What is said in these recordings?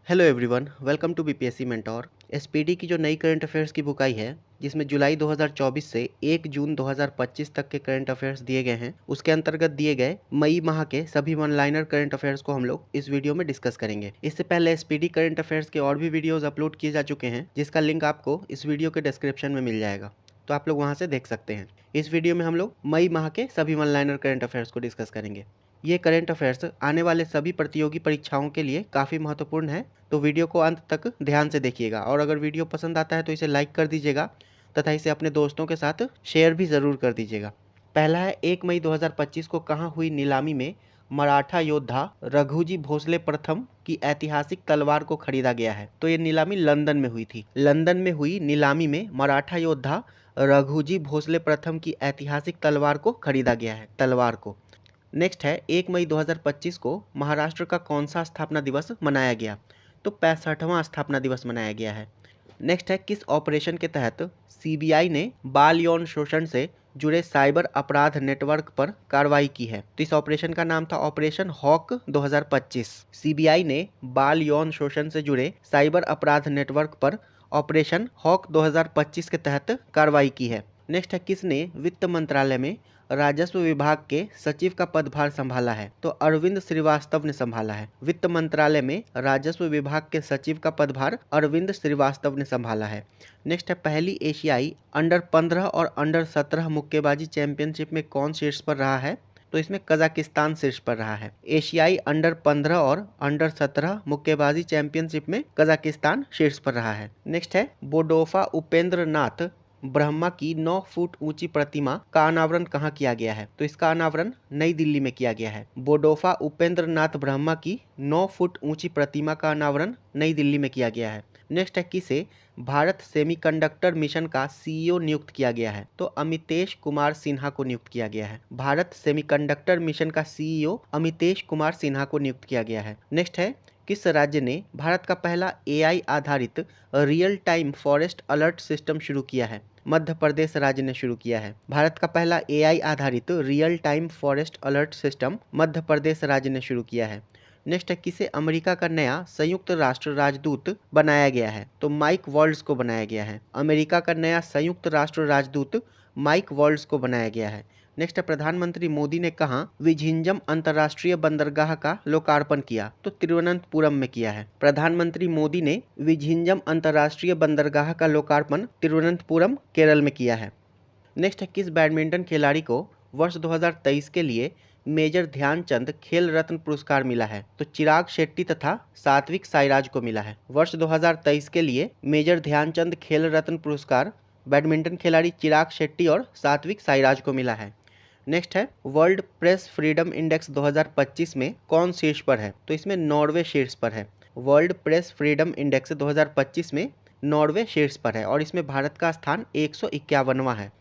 Hello everyone, welcome to BPSC mentor. SPD की जो नई करंट अफेयर्स की बुक आई है, जिसमें जुलाई 2024 से 1 जून 2025 तक के करंट अफेयर्स दिए गए हैं, उसके अंतर्गत दिए गए मई माह के सभी वन लाइनर करंट अफेयर्स को हम लोग इस वीडियो में डिस्कस करेंगे। इससे पहले एसपीडी करंट अफेयर्स के और भी वीडियोज अपलोड किए जा चुके हैं, जिसका लिंक आपको इस वीडियो के डिस्क्रिप्शन में मिल जाएगा, तो आप लोग वहाँ से देख सकते हैं। इस वीडियो में हम लोग मई माह के सभी वन लाइनर करंट अफेयर्स को डिस्कस करेंगे। ये करंट अफेयर्स आने वाले सभी प्रतियोगी परीक्षाओं के लिए काफ़ी महत्वपूर्ण है, तो वीडियो को अंत तक ध्यान से देखिएगा। और अगर वीडियो पसंद आता है तो इसे लाइक कर दीजिएगा तथा इसे अपने दोस्तों के साथ शेयर भी ज़रूर कर दीजिएगा। पहला है, 1 मई 2025 को कहाँ हुई नीलामी में मराठा योद्धा रघुजी भोसले प्रथम की ऐतिहासिक तलवार को खरीदा गया है? तो ये नीलामी लंदन में हुई थी। लंदन में हुई नीलामी में मराठा योद्धा रघुजी भोसले प्रथम की ऐतिहासिक तलवार को खरीदा गया है, तलवार को। नेक्स्ट है, 1 मई 2025 को महाराष्ट्र का कौन सा स्थापना दिवस मनाया गया? तो 65वां स्थापना दिवस मनाया गया है। नेक्स्ट है, किस ऑपरेशन के तहत सीबीआई ने बाल यौन शोषण से जुड़े साइबर अपराध नेटवर्क पर कार्रवाई की है? तो इस ऑपरेशन का नाम था ऑपरेशन हॉक 2025। सीबीआई ने बाल यौन शोषण से जुड़े साइबर अपराध नेटवर्क पर ऑपरेशन हॉक 2025 के तहत कार्रवाई की है। नेक्स्ट है, किसने वित्त मंत्रालय में राजस्व विभाग के सचिव का पदभार संभाला है? तो अरविंद श्रीवास्तव ने संभाला है। वित्त मंत्रालय में राजस्व विभाग के सचिव का पदभार अरविंद श्रीवास्तव ने संभाला है। नेक्स्ट है, पहली एशियाई अंडर 15 और अंडर 17 मुक्केबाजी चैंपियनशिप में कौन शीर्ष पर रहा है? तो इसमें कजाकिस्तान शीर्ष पर रहा है। एशियाई अंडर 15 और अंडर 17 मुक्केबाजी चैंपियनशिप में कजाकिस्तान शीर्ष पर रहा है। नेक्स्ट है, बोडोफा उपेंद्र नाथ ब्रह्मा की 9 फुट ऊंची प्रतिमा का अनावरण कहाँ किया गया है? तो इसका अनावरण नई दिल्ली में किया गया है। बोडोफा उपेंद्र नाथ ब्रह्मा की 9 फुट ऊंची प्रतिमा का अनावरण नई दिल्ली में किया गया है। नेक्स्ट है, किसे भारत सेमीकंडक्टर मिशन का सीईओ नियुक्त किया गया है? तो अमितेश कुमार सिन्हा को नियुक्त किया गया है। भारत सेमीकंडक्टर मिशन का सीईओ अमितेश कुमार सिन्हा को नियुक्त किया गया है। नेक्स्ट है, किस राज्य ने भारत का पहला एआई आधारित real time forest alert system शुरू किया है? मध्य प्रदेश राज्य ने शुरू किया है। भारत का पहला एआई आधारित real time forest alert system Madhya Pradesh राज्य ने शुरू किया है। नेक्स्ट है, किसे अमेरिका का नया संयुक्त राष्ट्र राजदूत बनाया गया है? तो माइक वॉल्ट्ज को बनाया गया है। अमेरिका का नया संयुक्त राष्ट्र राजदूत माइक वॉल्ट्ज को बनाया गया है। नेक्स्ट है, प्रधानमंत्री मोदी ने कहा विझिंजम अंतर्राष्ट्रीय बंदरगाह का लोकार्पण किया? तो तिरुवनंतपुरम में किया है। प्रधानमंत्री मोदी ने विझिंजम अंतर्राष्ट्रीय बंदरगाह का लोकार्पण तिरुवनंतपुरम, केरल में किया है। नेक्स्ट है, किस बैडमिंटन खिलाड़ी को वर्ष 2023 के लिए मेजर ध्यानचंद खेल रत्न पुरस्कार मिला है? तो चिराग शेट्टी तथा सात्विक साईराज को मिला है। वर्ष 2023 के लिए मेजर ध्यानचंद खेल रत्न पुरस्कार बैडमिंटन खिलाड़ी चिराग शेट्टी और सात्विक साईराज को मिला है। नेक्स्ट है, वर्ल्ड प्रेस फ्रीडम इंडेक्स 2025 में कौन शीर्ष पर है? तो इसमें नॉर्वे शीर्ष पर है। वर्ल्ड प्रेस फ्रीडम इंडेक्स 2025 में नॉर्वे शीर्ष पर है और इसमें भारत का स्थान 151वां है।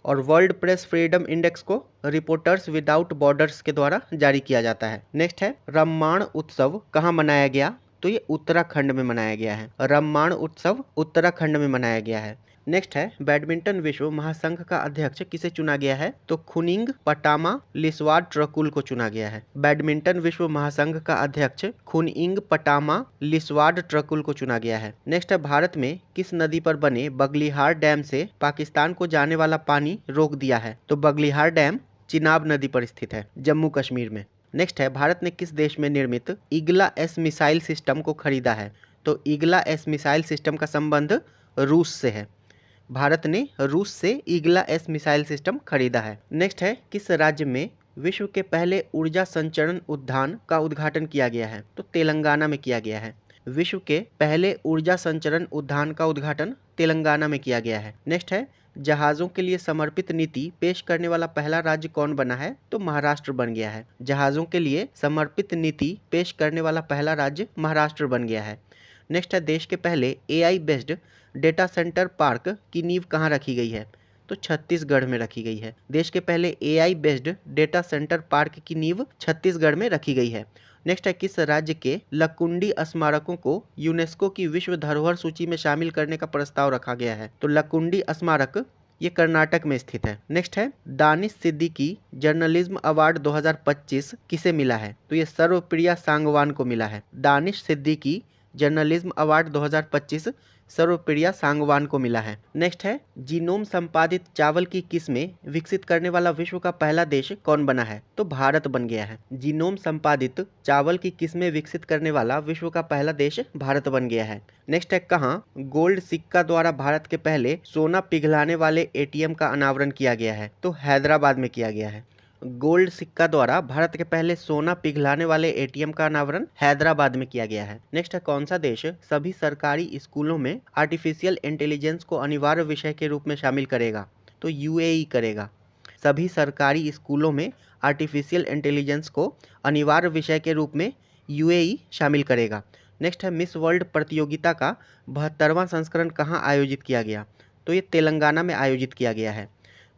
और वर्ल्ड प्रेस फ्रीडम इंडेक्स को रिपोर्टर्स विदाउट बॉर्डर्स के द्वारा जारी किया जाता है। नेक्स्ट है, रम्माण उत्सव कहाँ मनाया गया? तो ये उत्तराखंड में मनाया गया है। रम्माण उत्सव उत्तराखंड में मनाया गया है। नेक्स्ट है, बैडमिंटन विश्व महासंघ का अध्यक्ष किसे चुना गया है? तो खुनिंग पटामा लिस्वाड ट्रकुल को चुना गया है। बैडमिंटन विश्व महासंघ का अध्यक्ष खुनिंग पटामा लिस्वाड ट्रकुल को चुना गया है। नेक्स्ट है, भारत में किस नदी पर बने बगलिहार डैम से पाकिस्तान को जाने वाला पानी रोक दिया है? तो बगलिहार डैम चिनाब नदी पर स्थित है, जम्मू कश्मीर में। नेक्स्ट है, भारत ने किस देश में निर्मित ईगला एस मिसाइल सिस्टम को खरीदा है? तो ईगला एस मिसाइल सिस्टम का संबंध रूस से है। भारत ने रूस से ईगला एस मिसाइल सिस्टम खरीदा है। नेक्स्ट है, किस राज्य में विश्व के पहले ऊर्जा संचरण उद्यान का उद्घाटन किया गया है? तो तेलंगाना में किया गया है। विश्व के पहले ऊर्जा संचरण उद्यान का उद्घाटन तेलंगाना में किया गया है। नेक्स्ट है, जहाजों के लिए समर्पित नीति पेश करने वाला पहला राज्य कौन बना है? तो महाराष्ट्र बन गया है। जहाजों के लिए समर्पित नीति पेश करने वाला पहला राज्य महाराष्ट्र बन गया है। नेक्स्ट है, देश के पहले AI based data centre park की नींव कहाँ रखी गई है? तो छत्तीसगढ़ में रखी गई है। देश के पहले AI based data centre park की नींव छत्तीसगढ़ में रखी गई है। नेक्स्ट है, किस राज्य के लकुंडी स्मारकों को यूनेस्को की विश्व धरोहर सूची में शामिल करने का प्रस्ताव रखा गया है? तो लकुंडी स्मारक ये कर्नाटक में स्थित है। नेक्स्ट है, दानिश सिद्दीकी जर्नलिज्म अवार्ड 2025 किसे मिला है? तो ये सर्वप्रिया सांगवान को मिला है। दानिश सिद्दीकी जर्नलिज्म अवार्ड 2025 सर्वप्रिया सांगवान को मिला है। नेक्स्ट है, जीनोम संपादित चावल की किस्में विकसित करने वाला विश्व का पहला देश कौन बना है? तो भारत बन गया है। जीनोम संपादित चावल की किस्में विकसित करने वाला विश्व का पहला देश भारत बन गया है। नेक्स्ट है, कहाँ गोल्ड सिक्का द्वारा भारत के पहले सोना पिघलाने वाले एटीएम का अनावरण किया गया है? तो हैदराबाद में किया गया है। गोल्ड सिक्का द्वारा भारत के पहले सोना पिघलाने वाले एटीएम का अनावरण हैदराबाद में किया गया है। नेक्स्ट है, कौन सा देश सभी सरकारी स्कूलों में आर्टिफिशियल इंटेलिजेंस को अनिवार्य विषय के रूप में शामिल करेगा? तो यूएई करेगा। सभी सरकारी स्कूलों में आर्टिफिशियल इंटेलिजेंस को अनिवार्य विषय के रूप में यूएई शामिल करेगा। नेक्स्ट है, मिस वर्ल्ड प्रतियोगिता का 72वां संस्करण कहाँ आयोजित किया गया? तो ये तेलंगाना में आयोजित किया गया है।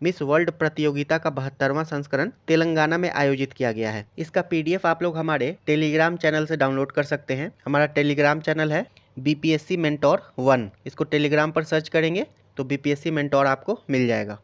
मिस वर्ल्ड प्रतियोगिता का 72वां संस्करण तेलंगाना में आयोजित किया गया है। इसका पीडीएफ आप लोग हमारे टेलीग्राम चैनल से डाउनलोड कर सकते हैं। हमारा टेलीग्राम चैनल है बीपीएससी मेंटोर 1। इसको टेलीग्राम पर सर्च करेंगे तो बीपीएससी मेंटोर आपको मिल जाएगा।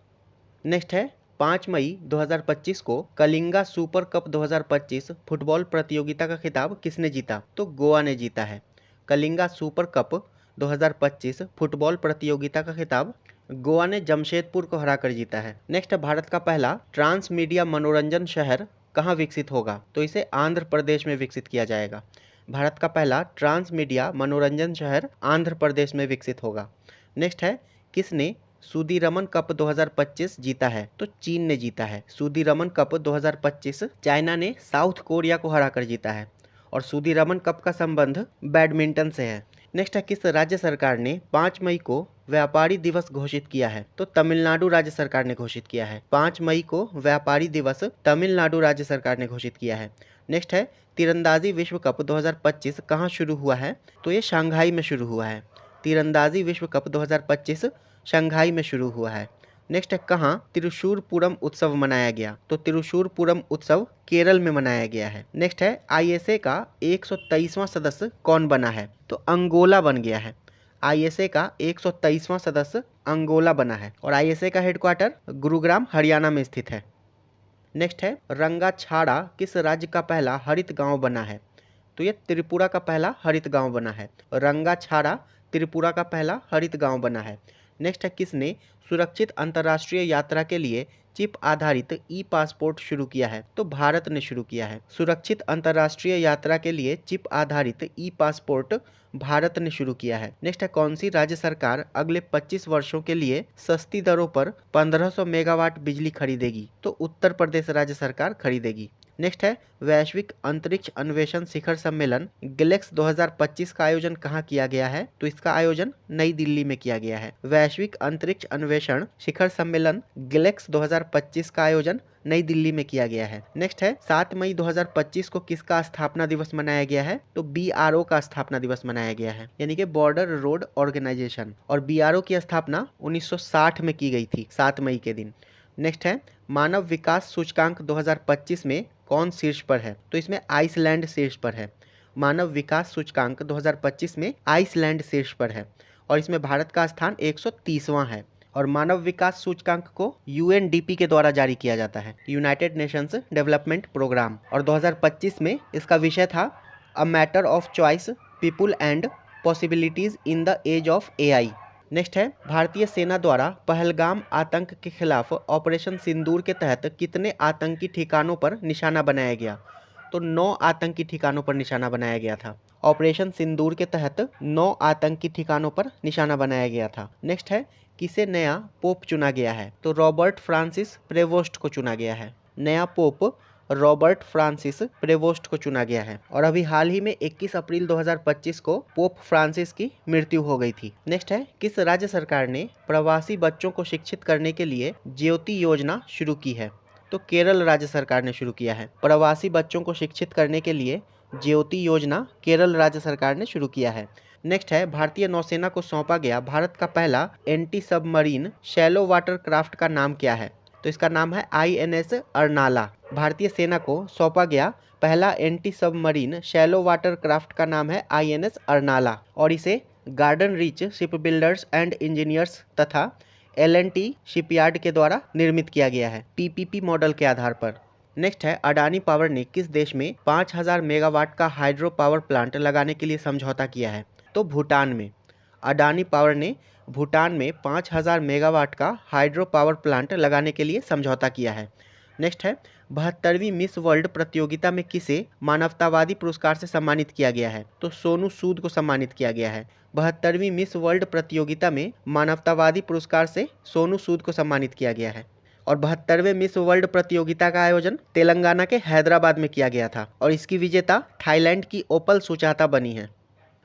नेक्स्ट है, 5 मई 2025 को कलिंगा सुपर कप 2025 फुटबॉल प्रतियोगिता का खिताब किसने जीता? तो गोवा ने जीता है। कलिंगा सुपर कप 2025 फुटबॉल प्रतियोगिता का खिताब गोवा ने जमशेदपुर को हराकर जीता है। नेक्स्ट है, भारत का पहला ट्रांस मीडिया मनोरंजन शहर कहाँ विकसित होगा? तो इसे आंध्र प्रदेश में विकसित किया जाएगा। भारत का पहला ट्रांस मीडिया मनोरंजन शहर आंध्र प्रदेश में विकसित होगा। नेक्स्ट है, किसने सुदीरमन कप 2025 जीता है? तो चीन ने जीता है। सुदीरमन कप 2025 चाइना ने साउथ कोरिया को हराकर जीता है और सुदीरमन कप का संबंध बैडमिंटन से है। नेक्स्ट है, किस राज्य सरकार ने 5 मई को व्यापारी दिवस घोषित किया है? तो तमिलनाडु राज्य सरकार ने घोषित किया है। 5 मई को व्यापारी दिवस तमिलनाडु राज्य सरकार ने घोषित किया है। नेक्स्ट है, तीरंदाजी विश्व कप 2025 कहाँ शुरू हुआ है? तो ये शंघाई में शुरू हुआ है। तीरंदाजी विश्व कप 2025 शंघाई में शुरू हुआ है। नेक्स्ट है, कहाँ त्रिशूरपुरम उत्सव मनाया गया? तो त्रिशूरपुरम उत्सव केरल में मनाया गया है। नेक्स्ट है, आईएसए का 123वां सदस्य कौन बना है? तो अंगोला बन गया है। आईएसए का 123वां सदस्य अंगोला बना है और आईएसए का हेडक्वार्टर गुरुग्राम हरियाणा में स्थित है। नेक्स्ट है, रंगाछाड़ा किस राज्य का पहला हरित गांव बना है? तो ये त्रिपुरा का पहला हरित गांव बना है। रंगाछाड़ा त्रिपुरा का पहला हरित गांव बना है। नेक्स्ट है, किसने सुरक्षित अंतर्राष्ट्रीय यात्रा के लिए चिप आधारित ई पासपोर्ट शुरू किया है? तो भारत ने शुरू किया है। सुरक्षित अंतर्राष्ट्रीय यात्रा के लिए चिप आधारित ई पासपोर्ट भारत ने शुरू किया है। नेक्स्ट है, कौन सी राज्य सरकार अगले 25 वर्षों के लिए सस्ती दरों पर 1500 मेगावाट बिजली खरीदेगी? तो उत्तर प्रदेश राज्य सरकार खरीदेगी। नेक्स्ट है, वैश्विक अंतरिक्ष अन्वेषण शिखर सम्मेलन गैलेक्स 2025 का आयोजन कहाँ किया गया है? तो इसका आयोजन नई दिल्ली में किया गया है। वैश्विक अंतरिक्ष अन्वेषण शिखर सम्मेलन गैलेक्स 2025 का आयोजन नई दिल्ली में किया गया है। नेक्स्ट है, 7 मई 2025 को किसका स्थापना दिवस मनाया गया है? तो बीआरओ का स्थापना दिवस मनाया गया है, यानी कि बॉर्डर रोड ऑर्गेनाइजेशन। और बीआरओ की स्थापना 1960 में की गई थी 7 मई के दिन। नेक्स्ट है, मानव विकास सूचकांक 2025 में कौन शीर्ष पर है? तो इसमें आइसलैंड शीर्ष पर है। मानव विकास सूचकांक 2025 में आइसलैंड शीर्ष पर है और इसमें भारत का स्थान 130वां है। और मानव विकास सूचकांक को यूएनडीपी के द्वारा जारी किया जाता है, यूनाइटेड नेशंस डेवलपमेंट प्रोग्राम। और 2025 में इसका विषय था a matter of choice, people and possibilities in the age of AI. Next है, भारतीय सेना द्वारा पहलगाम आतंक के खिलाफ ऑपरेशन सिंदूर के तहत कितने आतंकी ठिकानों पर निशाना बनाया गया? तो 9 आतंकी ठिकानों पर निशाना बनाया गया था। ऑपरेशन सिंदूर के तहत 9 आतंकी ठिकानों पर निशाना बनाया गया था। नेक्स्ट है, किसे नया पोप चुना गया है? तो रॉबर्ट फ्रांसिस प्रेवोस्ट को चुना गया है। नया पोप रॉबर्ट फ्रांसिस प्रेवोस्ट को चुना गया है और अभी हाल ही में 21 अप्रैल 2025 को पोप फ्रांसिस की मृत्यु हो गई थी। नेक्स्ट है, किस राज्य सरकार ने प्रवासी बच्चों को शिक्षित करने के लिए ज्योति योजना शुरू की है? तो केरल राज्य सरकार ने शुरू किया है। प्रवासी बच्चों को शिक्षित करने के लिए ज्योति योजना केरल राज्य सरकार ने शुरू किया है। नेक्स्ट है, भारतीय नौसेना को सौंपा गया भारत का पहला anti submarine shallow water craft का नाम क्या है? तो इसका नाम है आईएनएस अर्नाला। भारतीय सेना को सौंपा गया पहला anti submarine shallow water craft का नाम है आईएनएस अर्नाला और इसे garden reach ship builders and engineers तथा एल&टी शिपयार्ड के द्वारा निर्मित किया गया है, पीपीपी मॉडल के आधार पर। नेक्स्ट है अडानी पावर ने किस देश में 5000 मेगावाट का हाइड्रो पावर प्लांट लगाने के लिए समझौता किया है? तो भूटान में। अडानी पावर ने भूटान में 5000 मेगावाट का हाइड्रो पावर प्लांट लगाने के लिए समझौता किया है। नेक्स्ट है 72वीं मिस वर्ल्ड प्रतियोगिता में किसे मानवतावादी पुरस्कार से सम्मानित किया गया है? तो सोनू सूद को सम्मानित किया गया है। 72वीं मिस वर्ल्ड प्रतियोगिता में मानवतावादी पुरस्कार से सोनू सूद को सम्मानित किया गया है। और 72वें मिस वर्ल्ड प्रतियोगिता का आयोजन तेलंगाना के हैदराबाद में किया गया था और इसकी विजेता थाईलैंड की ओपल सुचाता बनी है।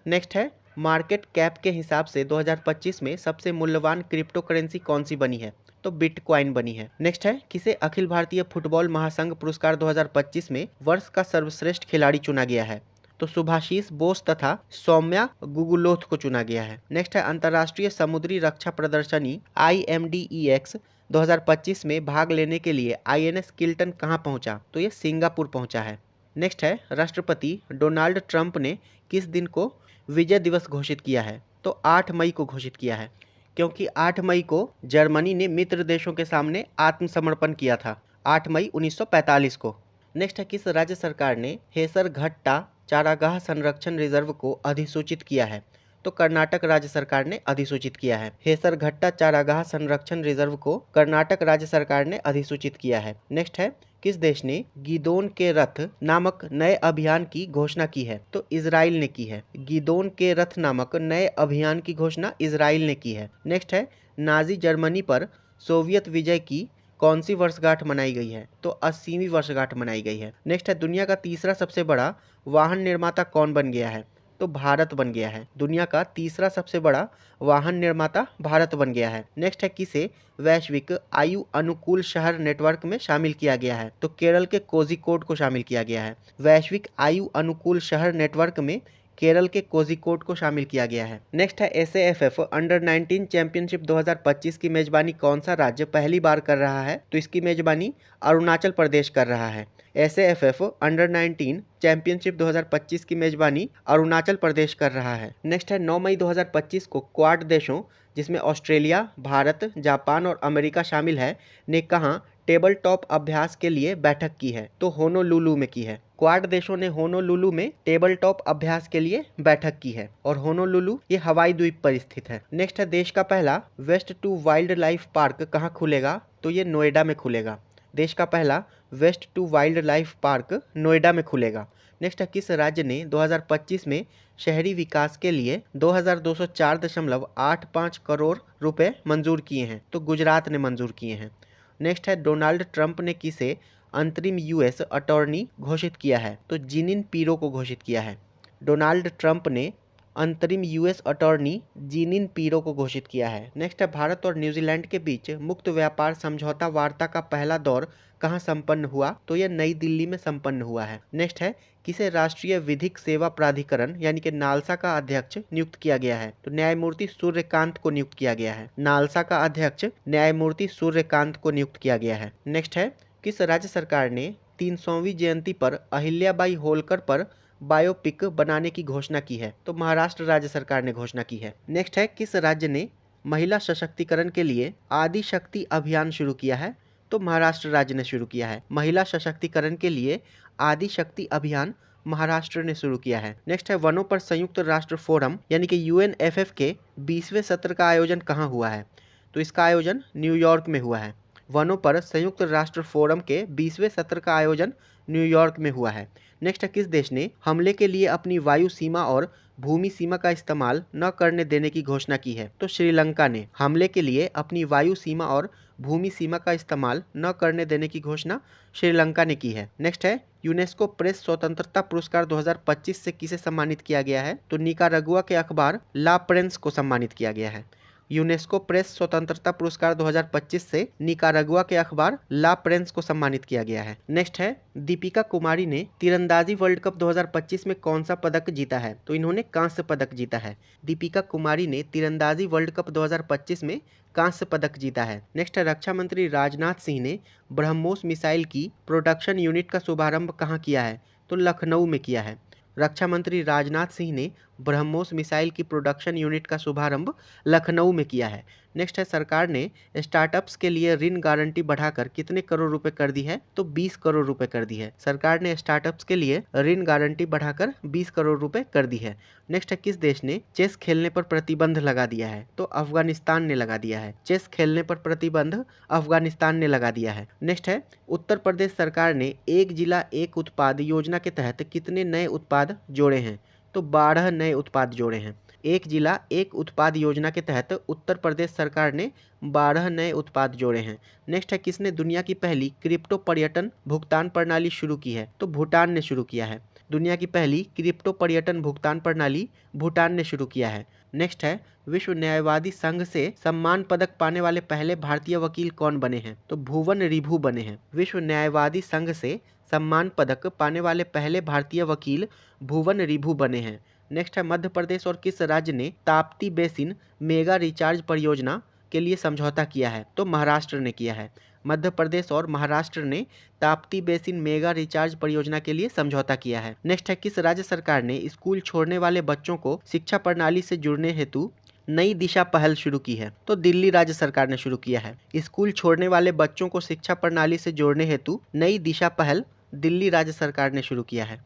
नेक्स्ट है मार्केट कैप के हिसाब से 2025 में सबसे मूल्यवान क्रिप्टो करेंसी कौन सी बनी है? तो बिटकॉइन बनी है। नेक्स्ट है किसे अखिल भारतीय फुटबॉल महासंघ पुरस्कार 2025 में वर्ष का सर्वश्रेष्ठ खिलाड़ी चुना गया है? तो सुभाषिस बोस तथा सौम्या गुगुलोथ को चुना गया है। नेक्स्ट है अंतर्राष्ट्रीय समुद्री रक्षा प्रदर्शनी IMDEX 2025 में भाग लेने के लिए INS किल्टन कहाँ पहुंचा? तो ये सिंगापुर पहुंचा है। नेक्स्ट है राष्ट्रपति डोनाल्ड ट्रंप ने किस दिन को विजय दिवस घोषित किया है? तो 8 मई को घोषित किया है, क्योंकि 8 मई को जर्मनी ने मित्र देशों के सामने आत्मसमर्पण किया था, 8 मई 1945 को। नेक्स्ट है किस राज्य सरकार ने हेसरघट्टा चारागाह संरक्षण रिजर्व को अधिसूचित किया है? तो कर्नाटक राज्य सरकार ने अधिसूचित किया है। हेसरघट्टा चारागाह संरक्षण रिजर्व को कर्नाटक राज्य सरकार ने अधिसूचित किया है। नेक्स्ट है किस देश ने गिदोन के रथ नामक नए अभियान की घोषणा की है? तो इजराइल ने की है। गिदोन के रथ नामक नए अभियान की घोषणा इजराइल ने की है। नेक्स्ट है नाजी जर्मनी पर सोवियत विजय की कौन सी वर्षगांठ मनाई गई है? तो 80वीं वर्षगांठ मनाई गई है। नेक्स्ट है दुनिया का तीसरा सबसे बड़ा वाहन निर्माता कौन बन गया है? तो भारत बन गया है। दुनिया का तीसरा सबसे बड़ा वाहन निर्माता भारत बन गया है। नेक्स्ट है किसे वैश्विक आयु अनुकूल शहर नेटवर्क में शामिल किया गया है? तो केरल के कोझिकोड को शामिल किया गया है। वैश्विक आयु अनुकूल शहर नेटवर्क में केरल के कोझिकोड को शामिल किया गया है। नेक्स्ट है SAFF अंडर 19 चैंपियनशिप 2025 की मेजबानी कौन सा राज्य पहली बार कर रहा है? तो इसकी मेजबानी अरुणाचल प्रदेश कर रहा है। SAFF अंडर 19 चैंपियनशिप 2025 की मेजबानी अरुणाचल प्रदेश कर रहा है। नेक्स्ट है 9 मई 2025 को क्वाड देशों जिसमें ऑस्ट्रेलिया, भारत, जापान और अमेरिका शामिल है ने कहाँ टेबल टॉप अभ्यास के लिए बैठक की है? तो होनोलुलु में की है। क्वाड देशों ने होनोलुलु में टेबल टॉप अभ्यास के लिए बैठक की है और होनोलुलु ये हवाई द्वीप पर स्थित है। नेक्स्ट है देश का पहला waste to wildlife park कहाँ खुलेगा? तो ये नोएडा में खुलेगा। देश का पहला waste to wildlife park Noida में खुलेगा। नेक्स्ट है किस राज्य ने 2025 में शहरी विकास के लिए 2204.85 करोड़ रुपए मंजूर किए हैं? तो गुजरात ने मंजूर किए हैं। नेक्स्ट है डोनाल्ड ट्रंप ने किसे अंतरिम US अटॉर्नी घोषित किया है? तो जीनिन पीरो को घोषित किया है। डोनाल्ड ट्रंप ने अंतरिम US अटॉर्नी जीनिन पीरो को घोषित किया है। नेक्स्ट है भारत और न्यूजीलैंड के बीच मुक्त व्यापार समझौता वार्ता का पहला दौर कहाँ संपन्न हुआ? तो यह नई दिल्ली में संपन्न हुआ है। नेक्स्ट है किसे राष्ट्रीय विधिक सेवा प्राधिकरण यानी कि नालसा का अध्यक्ष नियुक्त किया गया है? तो न्यायमूर्ति सूर्यकांत को नियुक्त किया गया है। नालसा का अध्यक्ष न्यायमूर्ति सूर्यकांत को नियुक्त किया गया है। नेक्स्ट है किस राज्य सरकार ने 300वीं जयंती पर अहिल्याबाई होलकर पर बायोपिक बनाने की घोषणा की है? तो महाराष्ट्र राज्य सरकार ने घोषणा की है। नेक्स्ट है किस राज्य ने महिला सशक्तिकरण के लिए आदि शक्ति अभियान शुरू किया है? तो महाराष्ट्र राज्य ने शुरू किया है। महिला सशक्तिकरण के लिए आदि शक्ति अभियान महाराष्ट्र ने शुरू किया है। नेक्स्ट है वनों पर संयुक्त राष्ट्र फोरम यानी कि UNFF के 20वें सत्र का आयोजन कहाँ हुआ है? तो इसका आयोजन न्यूयॉर्क में हुआ है। वनों पर संयुक्त राष्ट्र फोरम के 20वें सत्र का आयोजन न्यूयॉर्क में हुआ है। नेक्स्ट है किस देश ने हमले के लिए अपनी वायु सीमा और भूमि सीमा का इस्तेमाल न करने देने की घोषणा की है? तो श्रीलंका ने हमले के लिए अपनी वायु सीमा और भूमि सीमा का इस्तेमाल न करने देने की घोषणा श्रीलंका ने की है। नेक्स्ट है यूनेस्को प्रेस स्वतंत्रता पुरस्कार 2025 से किसे सम्मानित किया गया है? तो निकारागुआ के अखबार ला प्रेंस को सम्मानित किया गया है। यूनेस्को प्रेस स्वतंत्रता पुरस्कार 2025 से निकारागुआ के अखबार ला प्रेंस को सम्मानित किया गया है। नेक्स्ट है दीपिका कुमारी ने तीरंदाजी वर्ल्ड कप 2025 में कौन सा पदक जीता है? तो इन्होंने कांस्य पदक जीता है। दीपिका कुमारी ने तीरंदाजी वर्ल्ड कप 2025 में कांस्य पदक जीता है। नेक्स्ट है रक्षा मंत्री राजनाथ सिंह ने ब्रह्मोस मिसाइल की प्रोडक्शन यूनिट का शुभारंभ कहाँ किया है? तो लखनऊ में किया है। रक्षा मंत्री राजनाथ सिंह ने ब्रह्मोस मिसाइल की प्रोडक्शन यूनिट का शुभारंभ लखनऊ में किया है। नेक्स्ट है सरकार ने स्टार्टअप्स के लिए ऋण गारंटी बढ़ाकर कितने करोड़ रुपए कर दी है? तो 20 करोड़ रुपए कर दी है। सरकार ने स्टार्टअप्स के लिए ऋण गारंटी बढ़ाकर 20 करोड़ रुपए कर दी है। नेक्स्ट है किस देश ने चेस खेलने पर प्रतिबंध लगा दिया है? तो अफगानिस्तान ने लगा दिया है। चेस खेलने पर प्रतिबंध अफगानिस्तान ने लगा दिया है। नेक्स्ट है उत्तर प्रदेश सरकार ने एक जिला एक उत्पाद योजना के तहत कितने नए उत्पाद जोड़े हैं? तो 12 नए उत्पाद जोड़े हैं। एक जिला एक उत्पाद योजना के तहत उत्तर प्रदेश सरकार ने 12 नए उत्पाद जोड़े हैं। नेक्स्ट है किसने दुनिया की पहली क्रिप्टो पर्यटन भुगतान प्रणाली शुरू की है? तो भूटान ने शुरू किया है। दुनिया की पहली क्रिप्टो पर्यटन भुगतान प्रणाली भूटान ने शुरू किया है। नेक्स्ट है विश्व न्यायवादी संघ से सम्मान पदक पाने वाले पहले भारतीय वकील कौन बने हैं? तो भुवन रिभु बने हैं। विश्व न्यायवादी संघ से सम्मान पदक पाने वाले पहले भारतीय वकील भुवन रिभु बने हैं। नेक्स्ट है मध्य प्रदेश और किस राज्य ने ताप्ती बेसिन मेगा रिचार्ज परियोजना के लिए समझौता किया है? तो महाराष्ट्र ने किया है। मध्य प्रदेश और महाराष्ट्र ने ताप्ती बेसिन मेगा रिचार्ज परियोजना के लिए समझौता किया है। नेक्स्ट है किस राज्य सरकार ने स्कूल छोड़ने वाले बच्चों को शिक्षा प्रणाली से जुड़ने हेतु नई दिशा पहल शुरू की है? तो दिल्ली राज्य सरकार ने शुरू किया है। स्कूल छोड़ने वाले बच्चों को शिक्षा प्रणाली से जोड़ने हेतु नई दिशा पहल दिल्ली राज्य सरकार ने शुरू किया है।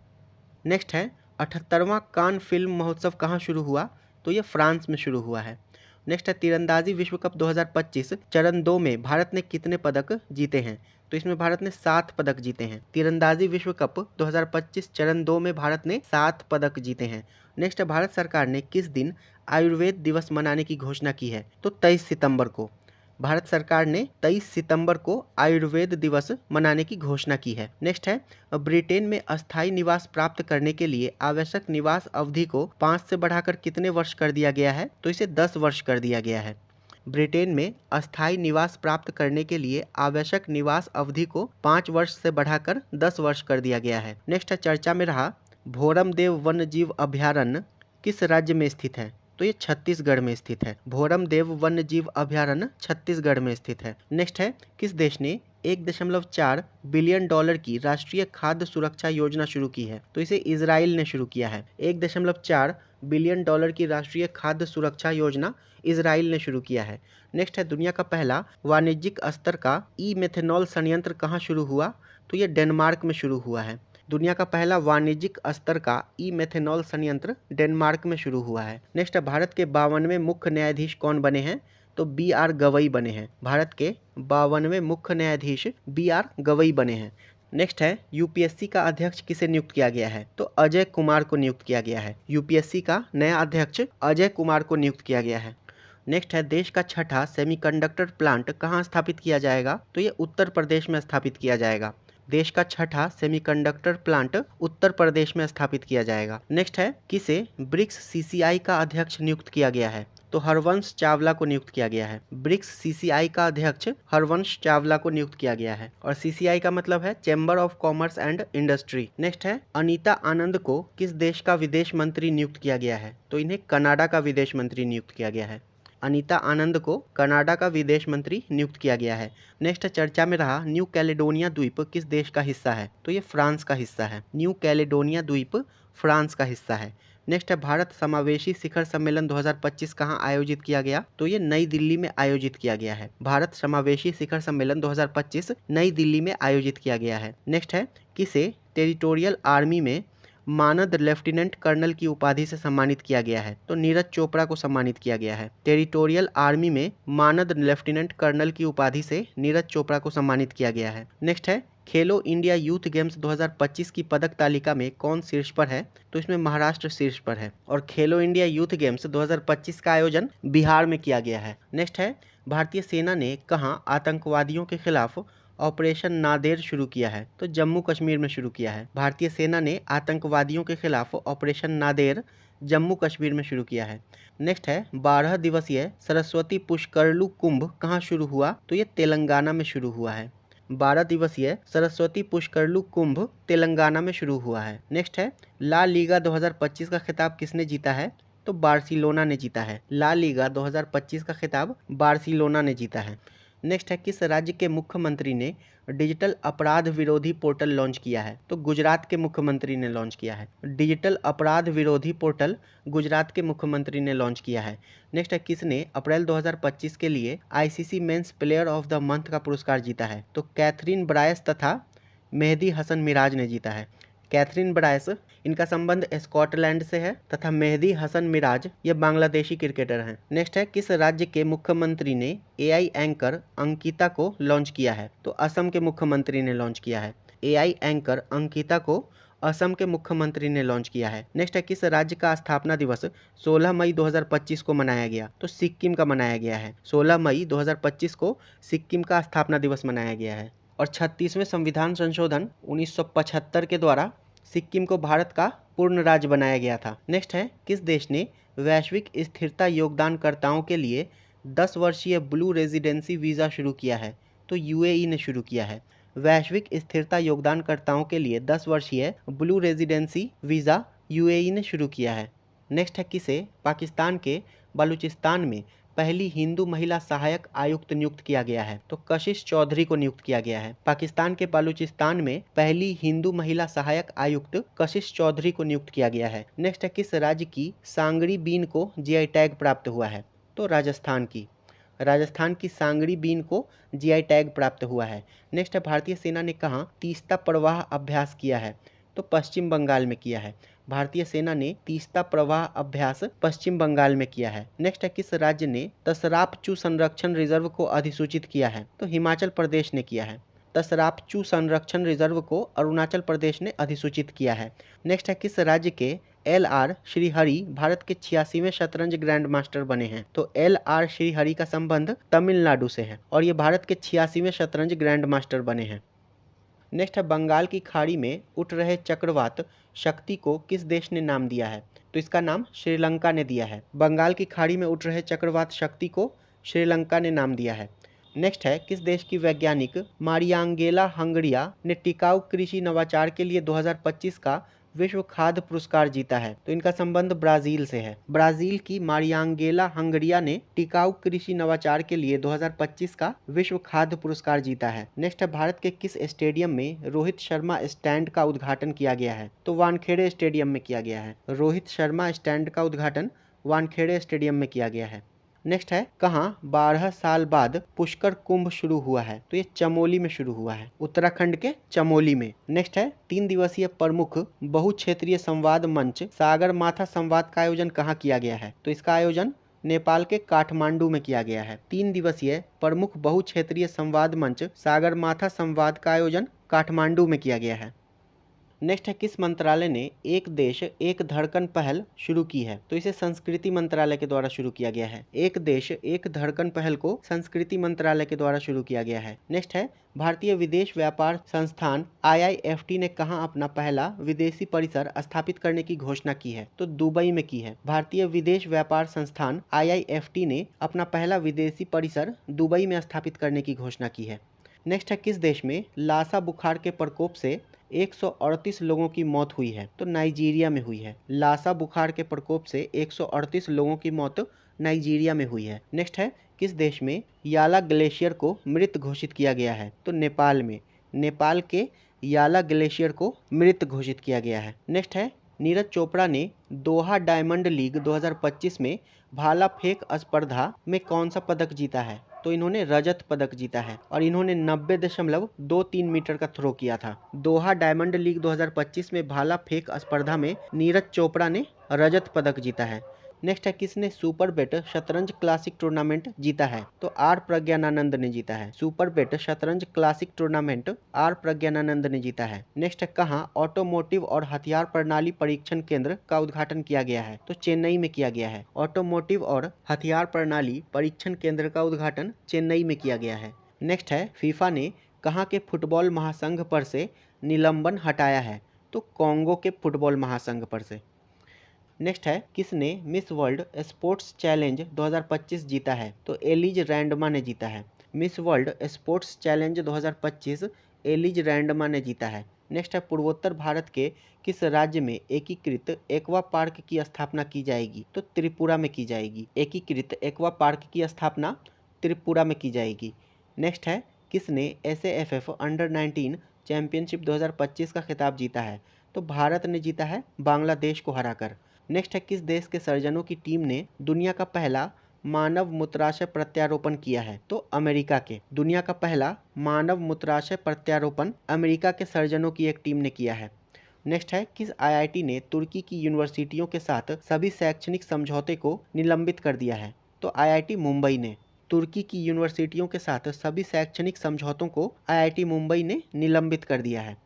नेक्स्ट है 78वां कान फिल्म महोत्सव कहाँ शुरू हुआ? तो ये फ्रांस में शुरू हुआ है। नेक्स्ट है तीरंदाजी विश्व कप 2025 चरण 2 में भारत ने कितने पदक जीते हैं? तो इसमें भारत ने 7 पदक जीते हैं। तीरंदाजी विश्व कप 2025 चरण 2 में भारत ने 7 पदक जीते हैं। नेक्स्ट है भारत सरकार ने किस दिन आयुर्वेद दिवस मनाने की घोषणा की है? तो 23 सितंबर को। भारत सरकार ने 23 सितंबर को आयुर्वेद दिवस मनाने की घोषणा की है। नेक्स्ट है ब्रिटेन में अस्थायी निवास प्राप्त करने के लिए आवश्यक निवास अवधि को 5 से बढ़ाकर कितने वर्ष कर दिया गया है? तो इसे 10 वर्ष कर दिया गया है। ब्रिटेन में अस्थायी निवास प्राप्त करने के लिए आवश्यक निवास अवधि को 5 वर्ष से बढ़ाकर 10 वर्ष कर दिया गया है। नेक्स्ट है चर्चा में रहा भोरमदेव वन्यजीव अभयारण्य किस राज्य में स्थित है? तो ये छत्तीसगढ़ में स्थित है। भोरमदेव वन्य जीव अभयारण्य छत्तीसगढ़ में स्थित है। नेक्स्ट है किस देश ने 1.4 बिलियन डॉलर की राष्ट्रीय खाद्य सुरक्षा योजना शुरू की है? तो इसे इजराइल ने शुरू किया है। 1.4 बिलियन डॉलर की राष्ट्रीय खाद्य सुरक्षा योजना इजराइल ने शुरू किया है। नेक्स्ट है दुनिया का पहला वाणिज्यिक स्तर का ई मेथेनॉल संयंत्र कहाँ शुरू हुआ? तो ये डेनमार्क में शुरू हुआ है। दुनिया का पहला वाणिज्यिक स्तर का ई मेथेनॉल संयंत्र डेनमार्क में शुरू हुआ है। नेक्स्ट है भारत के 52वें मुख्य न्यायाधीश कौन बने हैं? तो बी.आर. गवई बने हैं। भारत के 52वें मुख्य न्यायाधीश बी.आर. गवई बने हैं। नेक्स्ट है यूपीएससी का अध्यक्ष किसे नियुक्त किया गया है? तो अजय कुमार को नियुक्त किया गया है। यूपीएससी का नया अध्यक्ष अजय कुमार को नियुक्त किया गया है। नेक्स्ट है देश का छठा सेमीकंडक्टर प्लांट कहाँ स्थापित किया जाएगा? तो ये उत्तर प्रदेश में स्थापित किया जाएगा। देश का छठा सेमीकंडक्टर प्लांट उत्तर प्रदेश में स्थापित किया जाएगा। नेक्स्ट है किसे ब्रिक्स सीसीआई का अध्यक्ष नियुक्त किया गया है? तो हरवंश चावला को नियुक्त किया गया है। ब्रिक्स सीसीआई का अध्यक्ष हरवंश चावला को नियुक्त किया गया है और सीसीआई का मतलब है chamber of commerce and industry. Next है अनीता आनंद को किस देश का विदेश मंत्री नियुक्त किया गया है? तो इन्हें कनाडा का विदेश मंत्री नियुक्त किया गया है। अनीता आनंद को कनाडा का विदेश मंत्री नियुक्त किया गया है। नेक्स्ट चर्चा में रहा न्यू कैलेडोनिया द्वीप किस देश का हिस्सा है? तो ये फ्रांस का हिस्सा है। न्यू कैलेडोनिया द्वीप फ्रांस का हिस्सा है। नेक्स्ट है भारत समावेशी शिखर सम्मेलन 2025 कहाँ आयोजित किया गया? तो ये नई दिल्ली में आयोजित किया गया है। भारत समावेशी शिखर सम्मेलन 2025 नई दिल्ली में आयोजित किया गया है। नेक्स्ट है किसे टेरिटोरियल आर्मी में मानद लेफ्टिनेंट कर्नल की उपाधि से सम्मानित किया गया है? तो नीरज चोपड़ा को सम्मानित किया गया है। टेरिटोरियल आर्मी में मानद लेफ्टिनेंट कर्नल की उपाधि से नीरज चोपड़ा को सम्मानित किया गया है। नेक्स्ट है खेलो इंडिया यूथ गेम्स 2025 की पदक तालिका में कौन शीर्ष पर है? तो इसमें महाराष्ट्र शीर्ष पर है और खेलो इंडिया यूथ गेम्स 2025 का आयोजन बिहार में किया गया है। नेक्स्ट है भारतीय सेना ने कहाँ आतंकवादियों के खिलाफ ऑपरेशन नादेर शुरू किया है? तो जम्मू कश्मीर में शुरू किया है। भारतीय सेना ने आतंकवादियों के खिलाफ ऑपरेशन नादेर जम्मू कश्मीर में शुरू किया है। नेक्स्ट है 12 दिवसीय सरस्वती पुष्करलू कुंभ कहाँ शुरू हुआ? तो ये तेलंगाना में शुरू हुआ है। 12 दिवसीय सरस्वती पुष्करलू कुंभ तेलंगाना में शुरू हुआ है। नेक्स्ट है ला लीगा 2025 का खिताब किसने जीता है? तो बार्सिलोना ने जीता है। ला लीगा 2025 का खिताब बार्सिलोना ने जीता है। नेक्स्ट है, किस राज्य के मुख्यमंत्री ने डिजिटल अपराध विरोधी पोर्टल लॉन्च किया है? तो गुजरात के मुख्यमंत्री ने लॉन्च किया है। डिजिटल अपराध विरोधी पोर्टल गुजरात के मुख्यमंत्री ने लॉन्च किया है। नेक्स्ट है, किसने अप्रैल 2025 के लिए ICC men's player of the month का पुरस्कार जीता है? तो कैथरीन ब्रायस तथा मेहदी हसन मिराज ने जीता है। कैथरीन ब्रायस, इनका संबंध स्कॉटलैंड से है तथा मेहदी हसन मिराज ये बांग्लादेशी क्रिकेटर हैं। नेक्स्ट है, किस राज्य के मुख्यमंत्री ने एआई एंकर अंकिता को लॉन्च किया है? तो असम के मुख्यमंत्री ने लॉन्च किया है। एआई एंकर अंकिता को असम के मुख्यमंत्री ने लॉन्च किया है। नेक्स्ट है, किस राज्य का स्थापना दिवस 16 मई 2025 को मनाया गया? तो सिक्किम का मनाया गया है। 16 मई 2025 को सिक्किम का स्थापना दिवस मनाया गया है। और 36वें संविधान संशोधन 1975 के द्वारा सिक्किम को भारत का पूर्ण राज्य बनाया गया था। नेक्स्ट है, किस देश ने वैश्विक स्थिरता योगदानकर्ताओं के लिए 10 वर्षीय ब्लू रेजिडेंसी वीज़ा शुरू किया है? तो यूएई ने शुरू किया है। वैश्विक स्थिरता योगदानकर्ताओं के लिए 10 वर्षीय ब्लू रेजिडेंसी वीज़ा यूएई ने शुरू किया है। नेक्स्ट है, किसे पाकिस्तान के बलूचिस्तान में पहली हिंदू महिला सहायक आयुक्त नियुक्त किया गया है? तो कशिश चौधरी को नियुक्त किया गया है। पाकिस्तान के बलूचिस्तान में पहली हिंदू महिला सहायक आयुक्त कशिश चौधरी को नियुक्त किया गया है। नेक्स्ट है, किस राज्य की सांगरी बीन को जीआई टैग प्राप्त हुआ है? तो राजस्थान की। राजस्थान की सांगरी बीन को जीआई टैग प्राप्त हुआ है। नेक्स्ट है, भारतीय सेना ने कहाँ तीस्ता प्रवाह अभ्यास किया है? तो पश्चिम बंगाल में किया है। भारतीय सेना ने तीस्ता प्रवाह अभ्यास पश्चिम बंगाल में किया है। नेक्स्ट है, किस राज्य ने तसरापचू संरक्षण रिजर्व को अधिसूचित किया है? तो हिमाचल प्रदेश ने किया है। तसरापचू संरक्षण रिजर्व को अरुणाचल प्रदेश ने अधिसूचित किया है। नेक्स्ट है, किस राज्य के एल.आर. श्रीहरि भारत के 86वें शतरंज ग्रैंड मास्टर बने हैं? तो एल.आर. श्रीहरि का संबंध तमिलनाडु से है और ये भारत के 86वें शतरंज ग्रैंड मास्टर बने हैं। नेक्स्ट है, बंगाल की खाड़ी में उठ रहे चक्रवात शक्ति को किस देश ने नाम दिया है? तो इसका नाम श्रीलंका ने दिया है। बंगाल की खाड़ी में उठ रहे चक्रवात शक्ति को श्रीलंका ने नाम दिया है। नेक्स्ट है, किस देश की वैज्ञानिक मारियांगेला हंगरिया ने टिकाऊ कृषि नवाचार के लिए 2025 का विश्व खाद्य पुरस्कार जीता है? तो इनका संबंध ब्राजील से है। ब्राजील की मारियांगेला हंगरिया ने टिकाऊ कृषि नवाचार के लिए 2025 का विश्व खाद्य पुरस्कार जीता है। नेक्स्ट है, भारत के किस स्टेडियम में रोहित शर्मा स्टैंड का उद्घाटन किया गया है? तो वानखेड़े स्टेडियम में किया गया है। रोहित शर्मा स्टैंड का उद्घाटन वानखेड़े स्टेडियम में किया गया है। नेक्स्ट है, कहाँ 12 साल बाद पुष्कर कुंभ शुरू हुआ है? तो ये चमोली में शुरू हुआ है, उत्तराखंड के चमोली में। नेक्स्ट है, 3 दिवसीय प्रमुख बहुक्षेत्रीय संवाद मंच सागर माथा संवाद का आयोजन कहाँ किया गया है? तो इसका आयोजन नेपाल के काठमांडू में किया गया है। 3 दिवसीय प्रमुख बहुक्षेत्रीय संवाद मंच सागर माथा संवाद का आयोजन काठमांडू में किया गया है। नेक्स्ट है, किस मंत्रालय ने एक देश एक धड़कन पहल शुरू की है? तो इसे संस्कृति मंत्रालय के द्वारा शुरू किया गया है। एक देश एक धड़कन पहल को संस्कृति मंत्रालय के द्वारा शुरू किया गया है। नेक्स्ट है, भारतीय विदेश व्यापार संस्थान IIFT ने कहाँ अपना पहला विदेशी परिसर स्थापित करने की घोषणा की है? तो दुबई में की है। भारतीय विदेश व्यापार संस्थान IIFT ने अपना पहला विदेशी परिसर दुबई में स्थापित करने की घोषणा की है। नेक्स्ट है, किस देश में लासा बुखार के प्रकोप से 138 लोगों की मौत हुई है? तो नाइजीरिया में हुई है। लासा बुखार के प्रकोप से 138 लोगों की मौत नाइजीरिया में हुई है। नेक्स्ट है, किस देश में याला ग्लेशियर को मृत घोषित किया गया है? तो नेपाल में। नेपाल के याला ग्लेशियर को मृत घोषित किया गया है। नेक्स्ट है, नीरज चोपड़ा ने दोहा डायमंड लीग 2025 में भाला फेंक स्पर्धा में कौन सा पदक जीता है? तो इन्होंने रजत पदक जीता है और इन्होंने 90.23 मीटर का थ्रो किया था। दोहा डायमंड लीग 2025 में भाला फेंक स्पर्धा में नीरज चोपड़ा ने रजत पदक जीता है। नेक्स्ट है, किसने सुपर बेट शतरंज क्लासिक टूर्नामेंट जीता है? तो आर प्रज्ञानानंद ने जीता है। सुपर बेट शतरंज क्लासिक टूर्नामेंट आर प्रज्ञानानंद ने जीता है। नेक्स्ट है, कहाँ ऑटोमोटिव और हथियार प्रणाली परीक्षण केंद्र का उद्घाटन किया गया है? तो चेन्नई में किया गया है। ऑटोमोटिव और हथियार प्रणाली परीक्षण केंद्र का उद्घाटन चेन्नई में किया गया है। नेक्स्ट है, फीफा ने कहाँ के फुटबॉल महासंघ पर से निलंबन हटाया है? तो कॉन्गो के फुटबॉल महासंघ पर से। नेक्स्ट है, किसने मिस वर्ल्ड स्पोर्ट्स चैलेंज 2025 जीता है? तो एलिज रैंडमा ने जीता है। मिस वर्ल्ड स्पोर्ट्स चैलेंज 2025 एलिज रैंडमा ने जीता है। नेक्स्ट है, पूर्वोत्तर भारत के किस राज्य में एकीकृत एक्वा पार्क की स्थापना की जाएगी? तो त्रिपुरा में की जाएगी। एकीकृत एक्वा पार्क की स्थापना त्रिपुरा में की जाएगी। नेक्स्ट है, किसने SAFF अंडर 19 चैंपियनशिप 2025 का खिताब जीता है? तो भारत ने जीता है बांग्लादेश को हराकर। नेक्स्ट है, किस देश के सर्जनों की टीम ने दुनिया का पहला मानव मूत्राशय प्रत्यारोपण किया है? तो अमेरिका के। दुनिया का पहला मानव मूत्राशय प्रत्यारोपण अमेरिका के सर्जनों की एक टीम ने किया है। नेक्स्ट है, किस IIT ने तुर्की की यूनिवर्सिटियों के साथ सभी शैक्षणिक समझौते को निलंबित कर दिया है? तो IIT मुंबई ने। तुर्की की यूनिवर्सिटियों के साथ सभी शैक्षणिक समझौतों को IIT मुंबई ने निलंबित कर दिया है।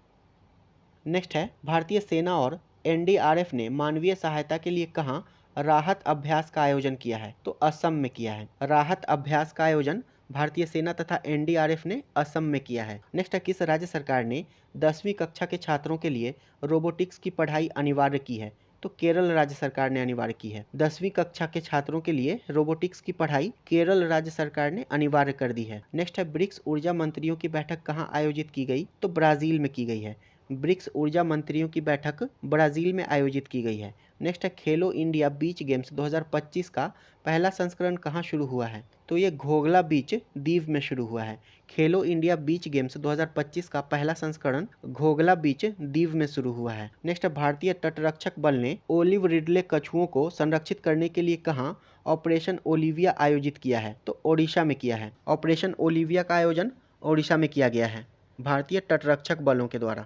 नेक्स्ट है, भारतीय सेना और NDRF ने मानवीय सहायता के लिए कहाँ राहत अभ्यास का आयोजन किया है? तो असम में किया है। राहत अभ्यास का आयोजन भारतीय सेना तथा NDRF ने असम में किया है। नेक्स्ट है, किस राज्य सरकार ने 10वीं कक्षा के छात्रों के लिए रोबोटिक्स की पढ़ाई अनिवार्य की है? तो केरल राज्य सरकार ने अनिवार्य की है। 10वीं कक्षा के छात्रों के लिए रोबोटिक्स की पढ़ाई केरल राज्य सरकार ने अनिवार्य कर दी है। नेक्स्ट है, ब्रिक्स ऊर्जा मंत्रियों की बैठक कहाँ आयोजित की गई? तो ब्राजील में की गई है। ब्रिक्स ऊर्जा मंत्रियों की बैठक ब्राजील में आयोजित की गई है। नेक्स्ट है, खेलो इंडिया बीच गेम्स 2025 का पहला संस्करण कहाँ शुरू हुआ है? तो ये घोघला बीच दीव में शुरू हुआ है। खेलो इंडिया बीच गेम्स 2025 का पहला संस्करण घोघला बीच दीव में शुरू हुआ है। नेक्स्ट है, भारतीय तटरक्षक बल ने ओलिव रिडले कछुओं को संरक्षित करने के लिए कहाँ ऑपरेशन ओलिविया आयोजित किया है? तो ओडिशा में किया है। ऑपरेशन ओलिविया का आयोजन ओडिशा में किया गया है भारतीय तटरक्षक बलों के द्वारा।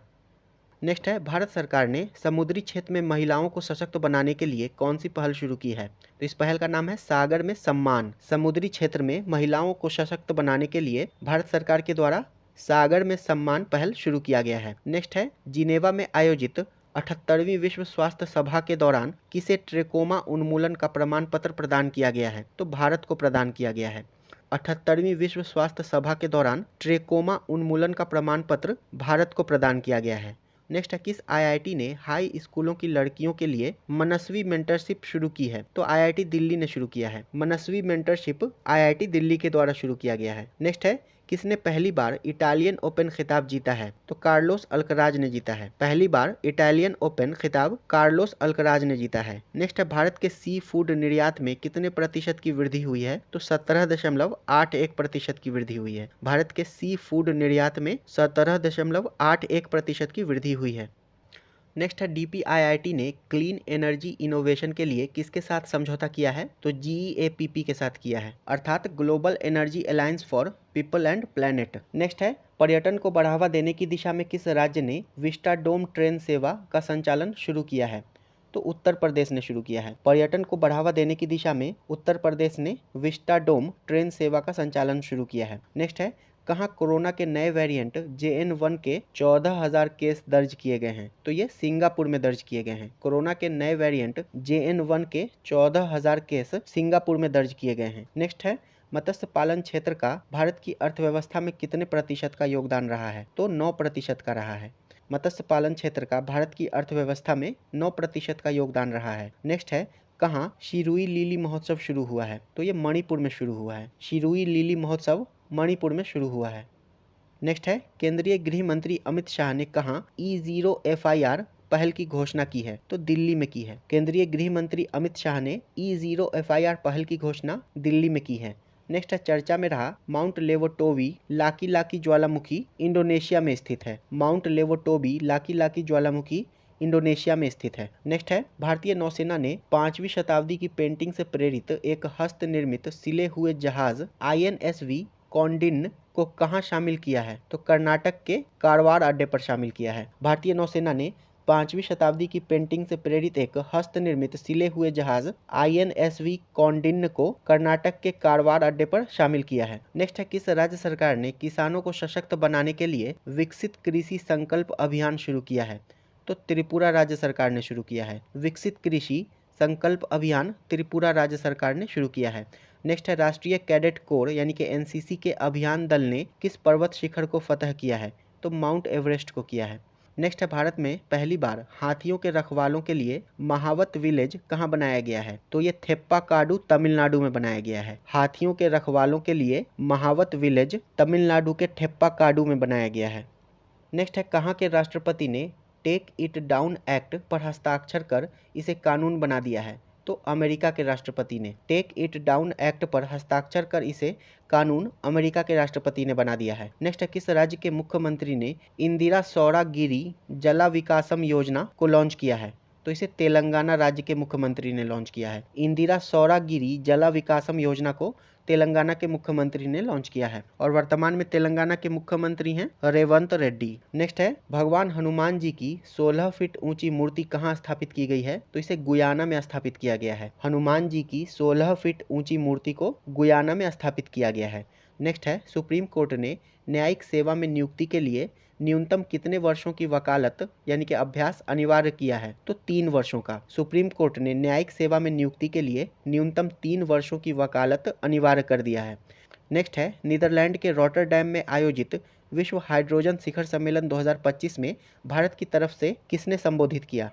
नेक्स्ट है, भारत सरकार ने समुद्री क्षेत्र में महिलाओं को सशक्त बनाने के लिए कौन सी पहल शुरू की है? तो इस पहल का नाम है सागर में सम्मान। समुद्री क्षेत्र में महिलाओं को सशक्त बनाने के लिए भारत सरकार के द्वारा सागर में सम्मान पहल शुरू किया गया है। नेक्स्ट है, जिनेवा में आयोजित 78वीं विश्व स्वास्थ्य सभा के दौरान किसे ट्रेकोमा उन्मूलन का प्रमाण पत्र प्रदान किया गया है? तो भारत को प्रदान किया गया है। 78वीं विश्व स्वास्थ्य सभा के दौरान ट्रेकोमा उन्मूलन का प्रमाण पत्र भारत को प्रदान किया गया है। नेक्स्ट है, किस IIT ने हाई स्कूलों की लड़कियों के लिए मनस्वी मेंटरशिप शुरू की है? तो IIT दिल्ली ने शुरू किया है। मनस्वी मेंटरशिप IIT दिल्ली के द्वारा शुरू किया गया है। नेक्स्ट है, किसने पहली बार इटालियन ओपन खिताब जीता है? तो कार्लोस अल्कराज ने जीता है। पहली बार इटालियन ओपन खिताब कार्लोस अल्कराज ने जीता है। नेक्स्ट है, भारत के सी फूड निर्यात में कितने प्रतिशत की वृद्धि हुई है? तो 17.81% की वृद्धि हुई है। भारत के सी फूड निर्यात में 17.81% की वृद्धि हुई है। नेक्स्ट है, DPIIT ने क्लीन एनर्जी इनोवेशन के लिए किसके साथ समझौता किया है? तो GEAPP के साथ किया है, अर्थात global energy alliance for people and planet. Next है, पर्यटन को बढ़ावा देने की दिशा में किस राज्य ने विस्टाडोम ट्रेन सेवा का संचालन शुरू किया है? तो उत्तर प्रदेश ने शुरू किया है। पर्यटन को बढ़ावा देने की दिशा में उत्तर प्रदेश ने विस्टाडोम ट्रेन सेवा का संचालन शुरू किया है। नेक्स्ट है, कहाँ कोरोना के नए वेरिएंट JN1 के 14,000 केस दर्ज किए गए हैं? तो ये सिंगापुर में दर्ज किए गए हैं। कोरोना के नए वेरिएंट JN1 के 14,000 केस सिंगापुर में दर्ज किए गए हैं। नेक्स्ट है, मत्स्य पालन क्षेत्र का भारत की अर्थव्यवस्था में कितने प्रतिशत का योगदान रहा है? तो 9% का रहा है। मत्स्य पालन क्षेत्र का भारत की अर्थव्यवस्था में 9% का योगदान रहा है। नेक्स्ट है, कहाँ शिरुई लिली महोत्सव शुरू हुआ है? तो ये मणिपुर में शुरू हुआ है। शिरुई लिली महोत्सव मणिपुर में शुरू हुआ है। नेक्स्ट है, केंद्रीय गृह मंत्री अमित शाह ने कहाँ E0 FIR पहल की घोषणा की है? तो दिल्ली में की है। केंद्रीय गृह मंत्री अमित शाह ने E0 FIR पहल की घोषणा दिल्ली में की है। नेक्स्ट है, चर्चा में रहा माउंट लेवोटोवी लाकी लाकी ज्वालामुखी इंडोनेशिया में स्थित है। माउंट लेवोटोवी लाकी लाकी ज्वालामुखी इंडोनेशिया में स्थित है। नेक्स्ट है, भारतीय नौसेना ने 5वीं शताब्दी की पेंटिंग से प्रेरित एक हस्त निर्मित सिले हुए जहाज INSV कौंडिन्य को कहाँ शामिल किया है? तो कर्नाटक के कारवार अड्डे पर शामिल किया है। भारतीय नौसेना ने 5वीं शताब्दी की पेंटिंग से प्रेरित एक हस्त निर्मित सिले हुए जहाज INSV कौंडिन्य को कर्नाटक के कारवार अड्डे पर शामिल किया है। नेक्स्ट है, किस राज्य सरकार ने किसानों को सशक्त बनाने के लिए विकसित कृषि संकल्प अभियान शुरू किया है? तो त्रिपुरा राज्य सरकार ने शुरू किया है। विकसित कृषि संकल्प अभियान त्रिपुरा राज्य सरकार ने शुरू किया है। नेक्स्ट है, राष्ट्रीय कैडेट कोर यानी कि NCC के अभियान दल ने किस पर्वत शिखर को फतह किया है? तो माउंट एवरेस्ट को किया है। नेक्स्ट है, भारत में पहली बार हाथियों के रखवालों के लिए महावत विलेज कहाँ बनाया गया है? तो ये थेप्पाकाडु तमिलनाडु में बनाया गया है। हाथियों के रखवालों के लिए महावत विलेज तमिलनाडु के थेप्पाकाडु में बनाया गया है। नेक्स्ट है, कहाँ के राष्ट्रपति ने टेक इट डाउन एक्ट पर हस्ताक्षर कर इसे कानून बना दिया है? तो अमेरिका के राष्ट्रपति ने। टेक इट डाउन एक्ट पर हस्ताक्षर कर इसे कानून अमेरिका के राष्ट्रपति ने बना दिया है। नेक्स्ट है, किस राज्य के मुख्यमंत्री ने इंदिरा सौरागिरी जला विकासम योजना को लॉन्च किया है? तो इसे तेलंगाना राज्य के मुख्यमंत्री ने लॉन्च किया है। इंदिरा सौरागिरी जला विकासम योजना को तेलंगाना के मुख्यमंत्री ने लॉन्च किया है और वर्तमान में तेलंगाना के मुख्यमंत्री हैं रेवंत रेड्डी। नेक्स्ट है, भगवान हनुमान जी की 16 फीट ऊंची मूर्ति कहाँ स्थापित की गई है? तो इसे गुयाना में स्थापित किया गया है। हनुमान जी की 16 फीट ऊंची मूर्ति को गुयाना में स्थापित किया गया है। नेक्स्ट है, सुप्रीम कोर्ट ने न्यायिक सेवा में नियुक्ति के लिए न्यूनतम कितने वर्षों की वकालत यानी कि अभ्यास अनिवार्य किया है? तो 3 वर्षों का। सुप्रीम कोर्ट ने न्यायिक सेवा में नियुक्ति के लिए न्यूनतम 3 वर्षों की वकालत अनिवार्य कर दिया है। नेक्स्ट है, नीदरलैंड के रॉटरडैम में आयोजित विश्व हाइड्रोजन शिखर सम्मेलन 2025 में भारत की तरफ से किसने संबोधित किया?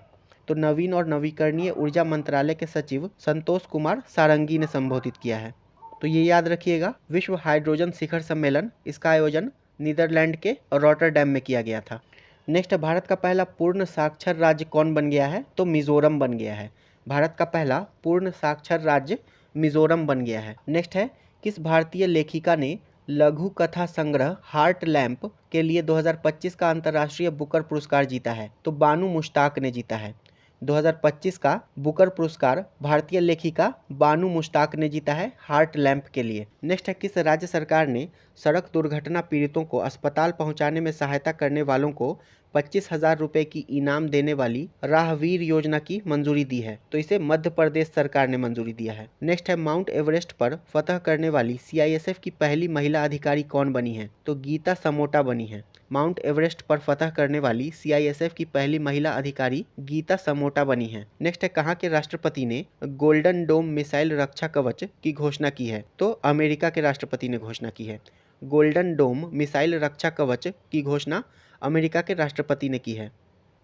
तो नवीन और नवीकरणीय ऊर्जा मंत्रालय के सचिव संतोष कुमार सारंगी ने संबोधित किया है। तो ये याद रखिएगा, विश्व हाइड्रोजन शिखर सम्मेलन, इसका आयोजन नीदरलैंड के रॉटरडैम में किया गया था। नेक्स्ट, भारत का पहला पूर्ण साक्षर राज्य कौन बन गया है? तो मिजोरम बन गया है। भारत का पहला पूर्ण साक्षर राज्य मिजोरम बन गया है। नेक्स्ट है, किस भारतीय लेखिका ने लघु कथा संग्रह हार्ट लैम्प के लिए 2025 का अंतर्राष्ट्रीय बुकर पुरस्कार जीता है? तो बानू मुश्ताक ने जीता है। 2025 का बुकर पुरस्कार भारतीय लेखिका बानू मुश्ताक ने जीता है हार्ट लैम्प के लिए। नेक्स्ट है, किस राज्य सरकार ने सड़क दुर्घटना पीड़ितों को अस्पताल पहुंचाने में सहायता करने वालों को 25,000 रुपए की इनाम देने वाली राहवीर योजना की मंजूरी दी है? तो इसे मध्य प्रदेश सरकार ने मंजूरी दिया है। नेक्स्ट है, माउंट एवरेस्ट पर फतह करने वाली सीआईएसएफ की पहली महिला अधिकारी कौन बनी है? तो गीता समोटा बनी है। माउंट एवरेस्ट पर फतह करने वाली सीआईएसएफ की पहली महिला अधिकारी गीता समोटा बनी है। नेक्स्ट है, कहाँ के राष्ट्रपति ने गोल्डन डोम मिसाइल रक्षा कवच की घोषणा की है? तो अमेरिका के राष्ट्रपति ने घोषणा की है। गोल्डन डोम मिसाइल रक्षा कवच की घोषणा अमेरिका के राष्ट्रपति ने की है।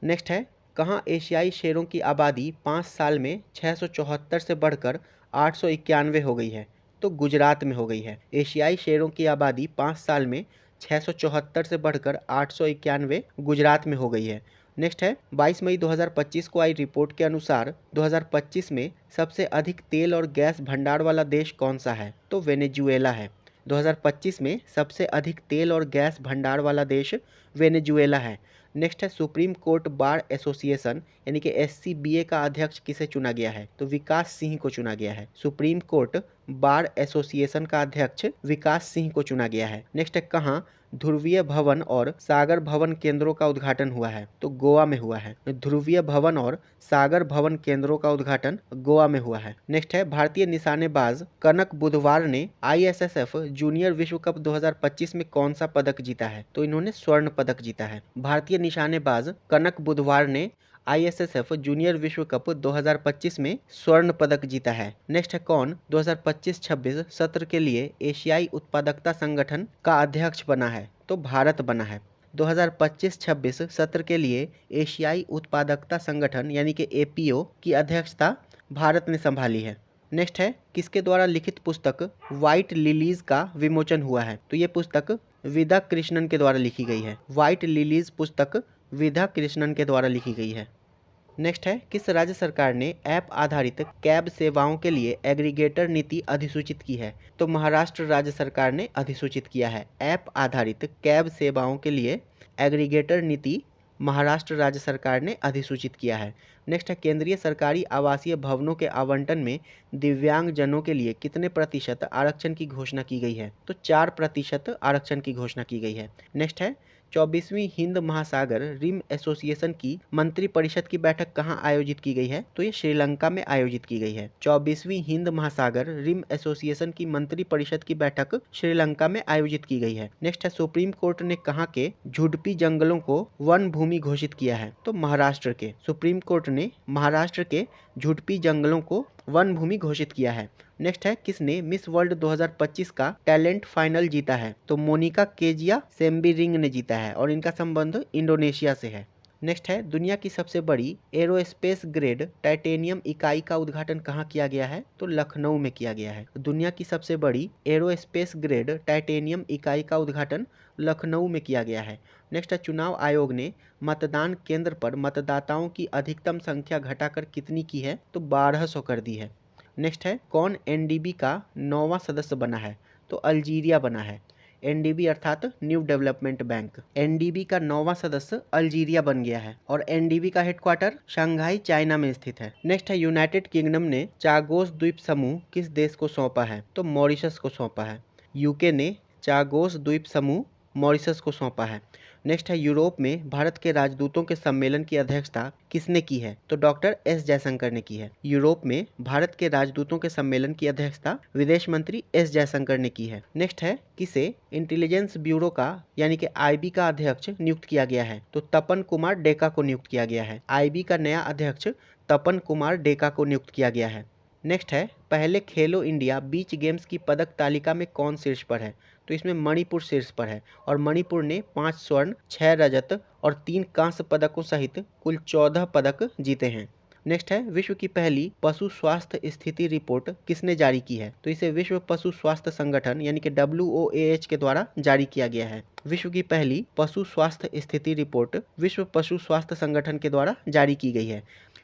नेक्स्ट है, कहाँ एशियाई शेरों की आबादी 5 साल में 674 से बढ़कर 891 हो गई है? तो गुजरात में हो गई है। एशियाई शेरों की आबादी 5 साल में 674 से बढ़कर 891 गुजरात में हो गई है। नेक्स्ट है, 22 मई 2025 को आई रिपोर्ट के अनुसार 2025 में सबसे अधिक तेल और गैस भंडार वाला देश कौन सा है? तो वेनेजुएला है। 2025 में सबसे अधिक तेल और गैस भंडार वाला देश वेनेजुएला है। नेक्स्ट है, सुप्रीम कोर्ट बार एसोसिएशन यानी कि एससीबीए का अध्यक्ष किसे चुना गया है? तो विकास सिंह को चुना गया है। सुप्रीम कोर्ट बार एसोसिएशन का अध्यक्ष विकास सिंह को चुना गया है। नेक्स्ट है, कहाँ ध्रुवीय भवन और सागर भवन केंद्रों का उद्घाटन हुआ है? तो गोवा में हुआ है। ध्रुवीय भवन और सागर भवन केंद्रों का उद्घाटन गोवा में हुआ है। नेक्स्ट है, भारतीय निशानेबाज कनक बुधवार ने आईएसएसएफ जूनियर विश्व कप 2025 में कौन सा पदक जीता है? तो इन्होंने स्वर्ण पदक जीता है। भारतीय निशानेबाज कनक बुधवार ने आईएसएसएफ जूनियर विश्व कप 2025 में स्वर्ण पदक जीता है। नेक्स्ट है, कौन 2025-26 सत्र के लिए एशियाई उत्पादकता संगठन का अध्यक्ष बना है? तो भारत बना है। 2025-26 सत्र के लिए एशियाई उत्पादकता संगठन यानी कि एपीओ की अध्यक्षता भारत ने संभाली है। नेक्स्ट है, किसके द्वारा लिखित पुस्तक व्हाइट लिलीज का विमोचन हुआ है? तो ये पुस्तक विधा कृष्णन के द्वारा लिखी गई है। व्हाइट लिलीज पुस्तक विधा कृष्णन के द्वारा लिखी गई है। नेक्स्ट है, किस राज्य सरकार ने ऐप आधारित कैब सेवाओं के लिए एग्रीगेटर नीति अधिसूचित की है? तो महाराष्ट्र राज्य सरकार ने अधिसूचित किया है। ऐप आधारित कैब सेवाओं के लिए एग्रीगेटर नीति महाराष्ट्र राज्य सरकार ने अधिसूचित किया है। नेक्स्ट है, केंद्रीय सरकारी आवासीय भवनों के आवंटन में दिव्यांग जनों के लिए कितने प्रतिशत आरक्षण की घोषणा की गई है? तो 4% आरक्षण की घोषणा की गई है। नेक्स्ट है, 24वीं हिंद महासागर रिम एसोसिएशन की मंत्री परिषद की बैठक कहाँ आयोजित की गई है? तो ये श्रीलंका में आयोजित की गई है। 24वीं हिंद महासागर रिम एसोसिएशन की मंत्री परिषद की बैठक श्रीलंका में आयोजित की गई है। नेक्स्ट है, सुप्रीम कोर्ट ने कहाँ के झुडपी जंगलों को वन भूमि घोषित किया है? तो महाराष्ट्र के। सुप्रीम कोर्ट ने महाराष्ट्र के झुडपी जंगलों को वन भूमि घोषित किया है। नेक्स्ट है, किसने मिस वर्ल्ड 2025 का टैलेंट फाइनल जीता है? तो मोनिका केजिया सेम्बी रिंग ने जीता है और इनका संबंध इंडोनेशिया से है। नेक्स्ट है दुनिया की सबसे बड़ी एरोस्पेस ग्रेड टाइटेनियम इकाई का उद्घाटन कहाँ किया गया है? तो लखनऊ में किया गया है। दुनिया की सबसे बड़ी एरोस्पेस ग्रेड टाइटेनियम इकाई का उद्घाटन लखनऊ में किया गया है। नेक्स्ट है चुनाव आयोग ने मतदान केंद्र पर मतदाताओं की अधिकतम संख्या घटाकर कितनी की है? तो 1200 कर दी है। नेक्स्ट है कौन एनडीबी का 9वां सदस्य बना है? तो अल्जीरिया बना है। एनडीबी अर्थात न्यू डेवलपमेंट बैंक। एनडीबी का 9वां सदस्य अल्जीरिया बन गया है और एनडीबी का हेडक्वार्टर शंघाई चाइना में स्थित है। नेक्स्ट है यूनाइटेड किंगडम ने चागोस द्वीप समूह किस देश को सौंपा है? तो मॉरिशस को सौंपा है। यूके ने चागोस द्वीप समूह मॉरिशस को सौंपा है। नेक्स्ट है यूरोप में भारत के राजदूतों के सम्मेलन की अध्यक्षता किसने की है? तो डॉक्टर एस जयशंकर ने की है। यूरोप में भारत के राजदूतों के सम्मेलन की अध्यक्षता विदेश मंत्री एस जयशंकर ने की है। नेक्स्ट है किसे इंटेलिजेंस ब्यूरो का यानी कि आईबी का अध्यक्ष नियुक्त किया गया है? तो तपन कुमार डेका को नियुक्त किया गया है। आईबी का नया अध्यक्ष तपन कुमार डेका को नियुक्त किया गया है। नेक्स्ट है पहले खेलो इंडिया बीच गेम्स की पदक तालिका में कौन शीर्ष पर है? तो इसमें मणिपुर शीर्ष पर है और मणिपुर ने 5 स्वर्ण 6 रजत और 3 कांस्य पदकों सहित कुल 14 पदक जीते हैं। नेक्स्ट है विश्व की पहली पशु स्वास्थ्य स्थिति रिपोर्ट किसने जारी की है? तो इसे विश्व पशु स्वास्थ्य संगठन यानी कि WOAH के द्वारा जारी किया गया है। विश्व की पहली पशु स्वास्थ्य स्थिति रिपोर्ट विश्व पशु स्वास्थ्य संगठन के द्वारा जारी की गई है।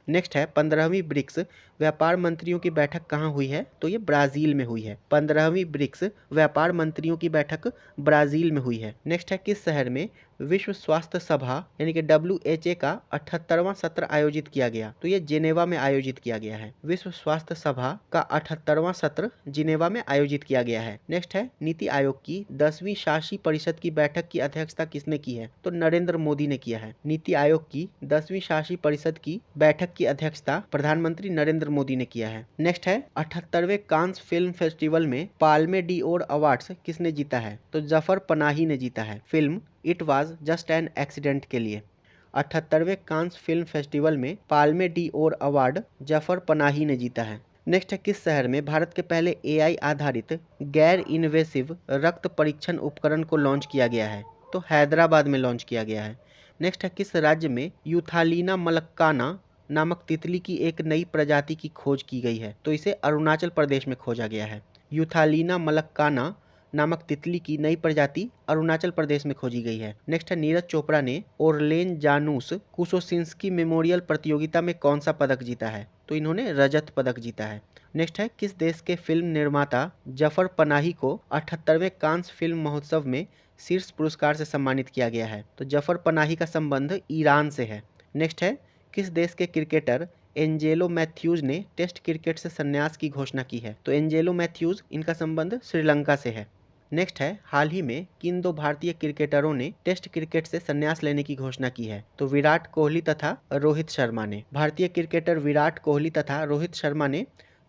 नेक्स्ट है 15वीं ब्रिक्स व्यापार मंत्रियों की बैठक कहाँ हुई है? तो ये ब्राजील में हुई है। 15वीं ब्रिक्स व्यापार मंत्रियों की बैठक ब्राजील में हुई है। नेक्स्ट है किस शहर में विश्व स्वास्थ्य सभा यानी कि WHA का 78वां सत्र आयोजित किया गया? तो ये जिनेवा में आयोजित किया गया है। विश्व स्वास्थ्य सभा का 78वां सत्र जिनेवा में आयोजित किया गया है। नेक्स्ट है नीति आयोग की 10वीं शासी परिषद की बैठक की अध्यक्षता किसने की है? तो नरेंद्र मोदी ने किया है। नीति आयोग की 10वीं शासी परिषद की बैठक की अध्यक्षता प्रधानमंत्री नरेंद्र मोदी ने किया है। नेक्स्ट है 78वें कांस फिल्म फेस्टिवल में पाल्मे डी ओर अवार्ड्स किसने जीता है? तो जफर पनाही ने जीता है film it was just an accident के लिए। 78वें कांस फिल्म फेस्टिवल में पाल्मे डी ओर अवार्ड जफर पनाही ने जीता है। नेक्स्ट है किस शहर में भारत के पहले AI आधारित गैर इन्वेसिव रक्त परीक्षण उपकरण को लॉन्च किया गया है? तो हैदराबाद में लॉन्च किया गया है। नेक्स्ट है किस राज्य में यूथालीना मलक्काना नामक तितली की एक नई प्रजाति की खोज की गई है? तो इसे अरुणाचल प्रदेश में खोजा गया है। यूथालीना मलक्काना नामक तितली की नई प्रजाति अरुणाचल प्रदेश में खोजी गई है। नेक्स्ट है नीरज चोपड़ा ने ओरलेन जानूस कुसोसिंस्की मेमोरियल प्रतियोगिता में कौन सा पदक जीता है? तो इन्होंने रजत पदक जीता है। नेक्स्ट है किस देश के फिल्म निर्माता जफर पनाही को 78वें कांस फिल्म महोत्सव में शीर्ष पुरस्कार से सम्मानित किया गया है? तो जफर पनाही का संबंध ईरान से है। नेक्स्ट है किस देश के क्रिकेटर एंजेलो मैथ्यूज ने टेस्ट क्रिकेट से संन्यास की घोषणा की है? तो एंजेलो मैथ्यूज इनका संबंध श्रीलंका से है। नेक्स्ट है हाल ही में किन 2 भारतीय क्रिकेटरों ने टेस्ट क्रिकेट से संन्यास लेने की घोषणा की है? तो विराट कोहली तथा रोहित शर्मा ने। भारतीय क्रिकेटर विराट कोहली तथा रोहित शर्मा ने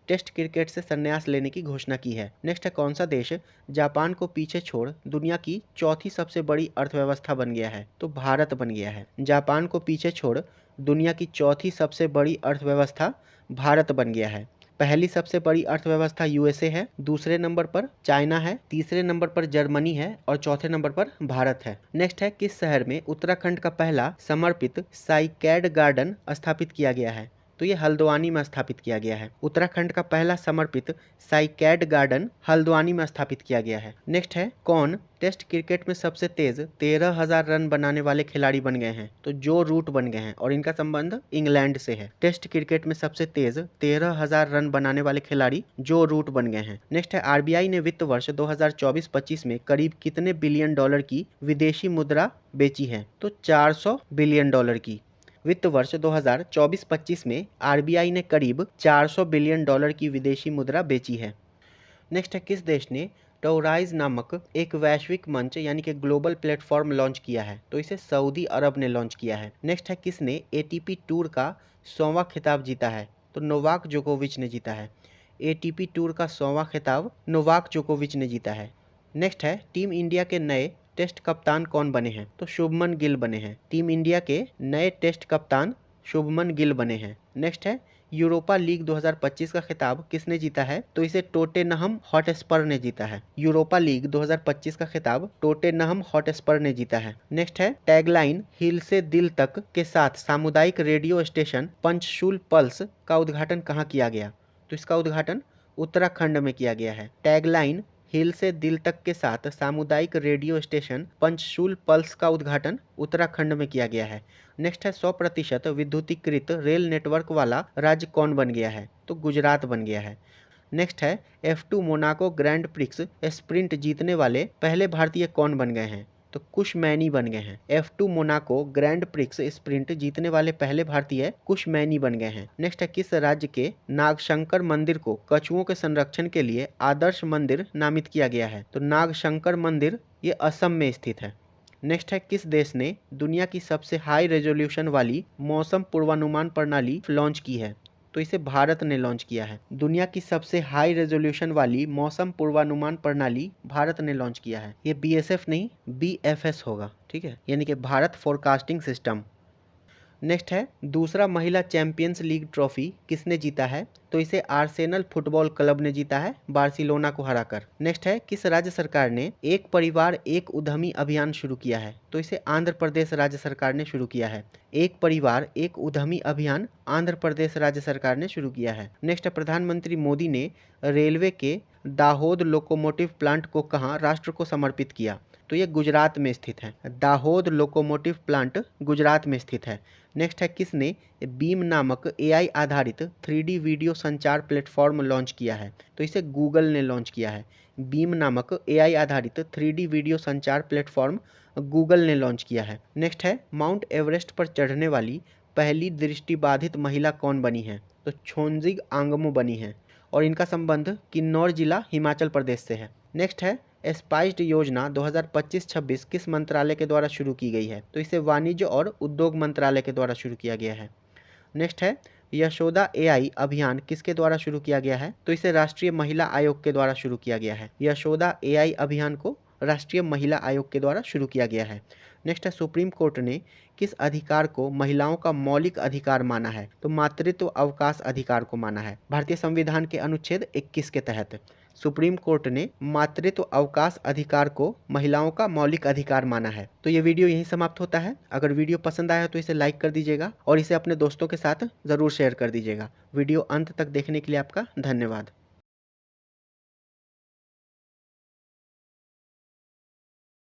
टेस्ट क्रिकेट से संन्यास लेने की घोषणा की है। नेक्स्ट है कौन सा देश जापान को पीछे छोड़ दुनिया की चौथी सबसे बड़ी अर्थव्यवस्था बन गया है? तो भारत बन गया है। जापान को पीछे छोड़ दुनिया की चौथी सबसे बड़ी अर्थव्यवस्था भारत बन गया है। पहली सबसे बड़ी अर्थव्यवस्था USA है, दूसरे नंबर पर चाइना है, तीसरे नंबर पर जर्मनी है और चौथे नंबर पर भारत है। नेक्स्ट है किस शहर में उत्तराखंड का पहला समर्पित साइकैड गार्डन स्थापित किया गया है? तो ये हल्द्वानी में स्थापित किया गया है। उत्तराखंड का पहला समर्पित साइकैड गार्डन हल्द्वानी में स्थापित किया गया है। नेक्स्ट है कौन टेस्ट क्रिकेट में सबसे तेज 13,000 रन बनाने वाले खिलाड़ी बन गए हैं? तो जो रूट बन गए हैं और इनका संबंध इंग्लैंड से है। टेस्ट क्रिकेट में सबसे तेज 13,000 रन बनाने वाले खिलाड़ी जो रूट बन गए हैं। नेक्स्ट है RBI ने वित्त वर्ष 2024-25 में करीब कितने बिलियन डॉलर की विदेशी मुद्रा बेची है? तो 400 बिलियन डॉलर की। वित्त वर्ष 2024-25 में RBI ने करीब 400 बिलियन डॉलर की विदेशी मुद्रा बेची है। नेक्स्ट है किस देश ने टोराइज नामक एक वैश्विक मंच यानी कि ग्लोबल प्लेटफॉर्म लॉन्च किया है? तो इसे सऊदी अरब ने लॉन्च किया है। नेक्स्ट है किसने ATP टूर का 100वां खिताब जीता है? तो नोवाक जोकोविच ने जीता है। ATP टूर का 100वां खिताब नोवाक जोकोविच ने जीता है। नेक्स्ट है टीम इंडिया के नए टेस्ट कप्तान कौन बने हैं? तो शुभमन गिल बने हैं। टीम इंडिया के नए टेस्ट कप्तान शुभमन गिल बने हैं। नेक्स्ट है यूरोपा लीग 2025 का खिताब किसने जीता है? तो इसे टोटेनहम हॉटस्पर ने जीता है। यूरोपा लीग 2025 का खिताब टोटेनहम हॉटस्पर ने जीता है। नेक्स्ट है टैगलाइन हिल से दिल तक के साथ सामुदायिक रेडियो स्टेशन पंचशूल पल्स का उद्घाटन कहाँ किया गया? तो इसका उद्घाटन उत्तराखंड में किया गया है। टैगलाइन हिल से दिल तक के साथ सामुदायिक रेडियो स्टेशन पंचशूल पल्स का उद्घाटन उत्तराखंड में किया गया है। नेक्स्ट है 100% विद्युतीकृत रेल नेटवर्क वाला राज्य कौन बन गया है? तो गुजरात बन गया है। नेक्स्ट है F2 Monaco grand prix sprint जीतने वाले पहले भारतीय कौन बन गए हैं? तो कुश मैनी बन गए हैं। F2 Monaco grand prix sprint जीतने वाले पहले भारतीय कुश मैनी बन गए हैं। नेक्स्ट है किस राज्य के नागशंकर मंदिर को कछुओं के संरक्षण के लिए आदर्श मंदिर नामित किया गया है? तो नागशंकर मंदिर ये असम में स्थित है। नेक्स्ट है किस देश ने दुनिया की सबसे हाई रेजोल्यूशन वाली मौसम पूर्वानुमान प्रणाली लॉन्च की है? तो इसे भारत ने लॉन्च किया है। दुनिया की सबसे हाई रेजोल्यूशन वाली मौसम पूर्वानुमान प्रणाली भारत ने लॉन्च किया है। ये BSF नहीं BFS होगा, ठीक है, यानी कि भारत फोरकास्टिंग सिस्टम। नेक्स्ट है दूसरा महिला चैंपियंस लीग ट्रॉफी किसने जीता है? तो इसे आर्सेनल फुटबॉल क्लब ने जीता है बार्सिलोना को हराकर। नेक्स्ट है किस राज्य सरकार ने एक परिवार एक उद्यमी अभियान शुरू किया है? तो इसे आंध्र प्रदेश राज्य सरकार ने शुरू किया है। एक परिवार एक उद्यमी अभियान आंध्र प्रदेश राज्य सरकार ने शुरू किया है। नेक्स्ट है प्रधानमंत्री मोदी ने रेलवे के दाहोद लोकोमोटिव प्लांट को कहाँ राष्ट्र को समर्पित किया? तो ये गुजरात में स्थित है। दाहोद लोकोमोटिव प्लांट गुजरात में स्थित है। नेक्स्ट है किसने बीम नामक AI आधारित 3D वीडियो संचार प्लेटफॉर्म लॉन्च किया है? तो इसे गूगल ने लॉन्च किया है। बीम नामक AI आधारित 3D वीडियो संचार प्लेटफॉर्म गूगल ने लॉन्च किया है। नेक्स्ट है माउंट एवरेस्ट पर चढ़ने वाली पहली दृष्टिबाधित महिला कौन बनी है? तो छोंजिंग आंगमो बनी है और इनका संबंध किन्नौर जिला हिमाचल प्रदेश से है। नेक्स्ट है स्पाइस्ड योजना 2025-26 किस मंत्रालय के द्वारा शुरू की गई है? तो इसे वाणिज्य और उद्योग मंत्रालय के द्वारा शुरू किया गया है। नेक्स्ट है यशोदा AI अभियान किसके द्वारा शुरू किया गया है? तो इसे राष्ट्रीय महिला आयोग के द्वारा शुरू किया गया है। यशोदा AI अभियान को राष्ट्रीय महिला आयोग के द्वारा शुरू किया गया है। नेक्स्ट है सुप्रीम कोर्ट ने किस अधिकार को महिलाओं का मौलिक अधिकार माना है? तो मातृत्व अवकाश अधिकार को माना है भारतीय संविधान के अनुच्छेद 21 के तहत। सुप्रीम कोर्ट ने मातृत्व अवकाश अधिकार को महिलाओं का मौलिक अधिकार माना है। तो ये वीडियो यहीं समाप्त होता है। अगर वीडियो पसंद आया तो इसे लाइक कर दीजिएगा और इसे अपने दोस्तों के साथ ज़रूर शेयर कर दीजिएगा। वीडियो अंत तक देखने के लिए आपका धन्यवाद।